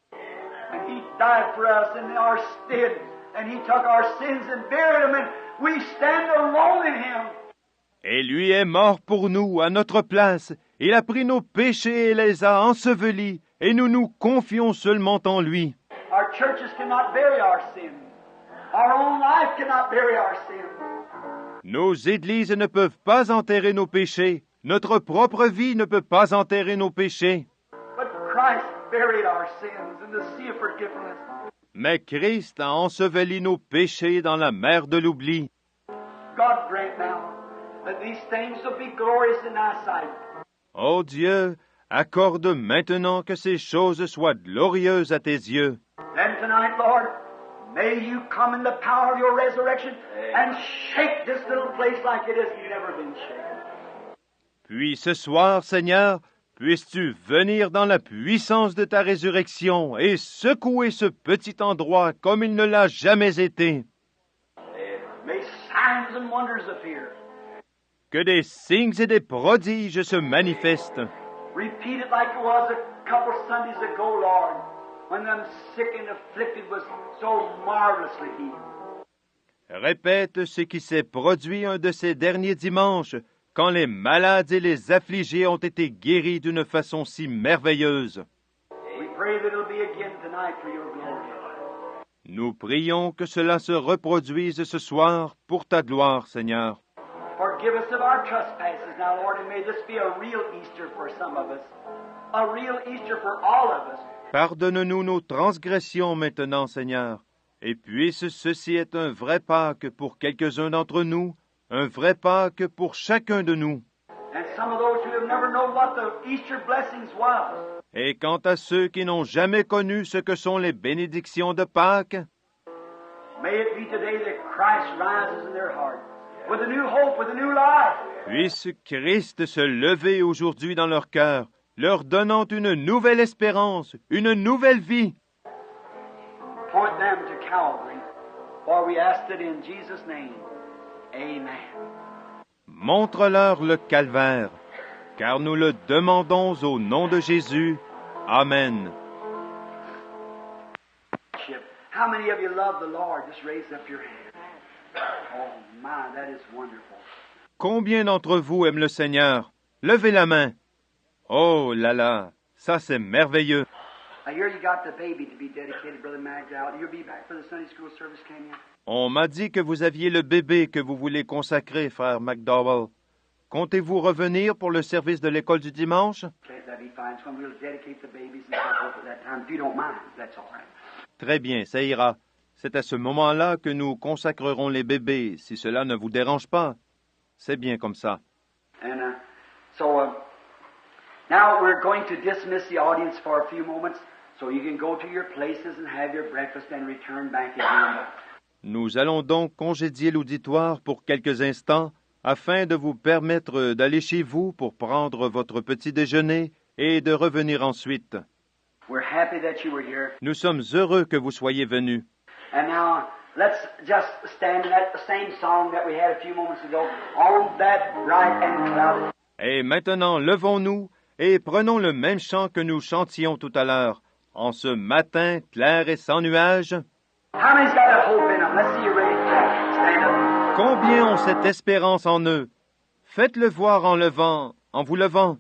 And He died for us in our stead, and He took our sins and buried them, and we stand alone in Him. Et lui est mort pour nous, à notre place. Il a pris nos péchés et les a ensevelis, et nous nous confions seulement en lui. Our churches cannot bury our sins. Our own life cannot bury our sins. Nos églises ne peuvent pas enterrer nos péchés. Notre propre vie ne peut pas enterrer nos péchés. But Christ buried our sins in the sea of forgiveness. Mais Christ a enseveli nos péchés dans la mer de l'oubli. God grant now that these things will be glorious in thy sight. Ô Dieu, accorde maintenant que ces choses soient glorieuses à tes yeux. Then tonight, Lord, may you come in the power of your resurrection and shake this little place like it has never been shaken. Puis ce soir, Seigneur, puisses-tu venir dans la puissance de ta résurrection et secouer ce petit endroit comme il ne l'a jamais été. May signs and wonders appear. Que des signes et des prodiges se manifestent. Repeat it like it was a couple Sundays ago, Lord, when them sick and afflicted was so marvelously healed. Répète ce qui s'est produit un de ces derniers dimanches, quand les malades et les affligés ont été guéris d'une façon si merveilleuse. We pray that it'll be again tonight for your glory. Nous prions que cela se reproduise ce soir pour ta gloire, Seigneur. Forgive us of our trespasses now, Lord, and may this be a real Easter for some of us. A real Easter for all of us. Pardonne-nous nos transgressions maintenant, Seigneur, et puisse ceci être un vrai Pâques pour quelques-uns d'entre nous, un vrai Pâques pour chacun de nous. And some of those who have never known what the Easter blessings was. Et quant à ceux qui n'ont jamais connu ce que sont les bénédictions de Pâques, May it be today that Christ rises in their heart with a new hope, with a new life. puisse Christ se lever aujourd'hui dans leur cœur, leur donnant une nouvelle espérance, une nouvelle vie. Point them to Calvary, for we ask it in Jesus' name. Amen. Montre-leur le calvaire, car nous le demandons au nom de Jésus. Amen. How many of you love the Lord? Just raise up your hand. Oh my, that is wonderful. Combien d'entre vous aiment le Seigneur? Levez la main. Oh là là, ça c'est merveilleux. I hear you got the baby to be dedicated, Brother McDowell. You'll be back for the Sunday school service, can you? On m'a dit que vous aviez le bébé que vous voulez consacrer, frère McDowell. Comptez-vous revenir pour le service de l'école du dimanche? Okay, that'd be fine. So we'll dedicate the babies and so forth at that time. If you don't mind, that's all right. Très bien, ça ira. C'est à ce moment-là que nous consacrerons les bébés, si cela ne vous dérange pas. C'est bien comme ça. And now we're going to dismiss the audience for a few moments so you can go to your places and have your breakfast and return back again. Nous allons donc congédier l'auditoire pour quelques instants afin de vous permettre d'aller chez vous pour prendre votre petit déjeuner et de revenir ensuite. We're happy that you were here. Nous sommes heureux que vous soyez venus. And now let's just stand in that same song that we had a few moments ago, On That Bright and Clouded. Et maintenant, levons-nous et prenons le même chant que nous chantions tout à l'heure, en ce matin clair et sans nuages. How many's got a hope in them? Let's see you raise that. Stand up. Combien ont cette espérance en eux? Faites-le voir en vous levant.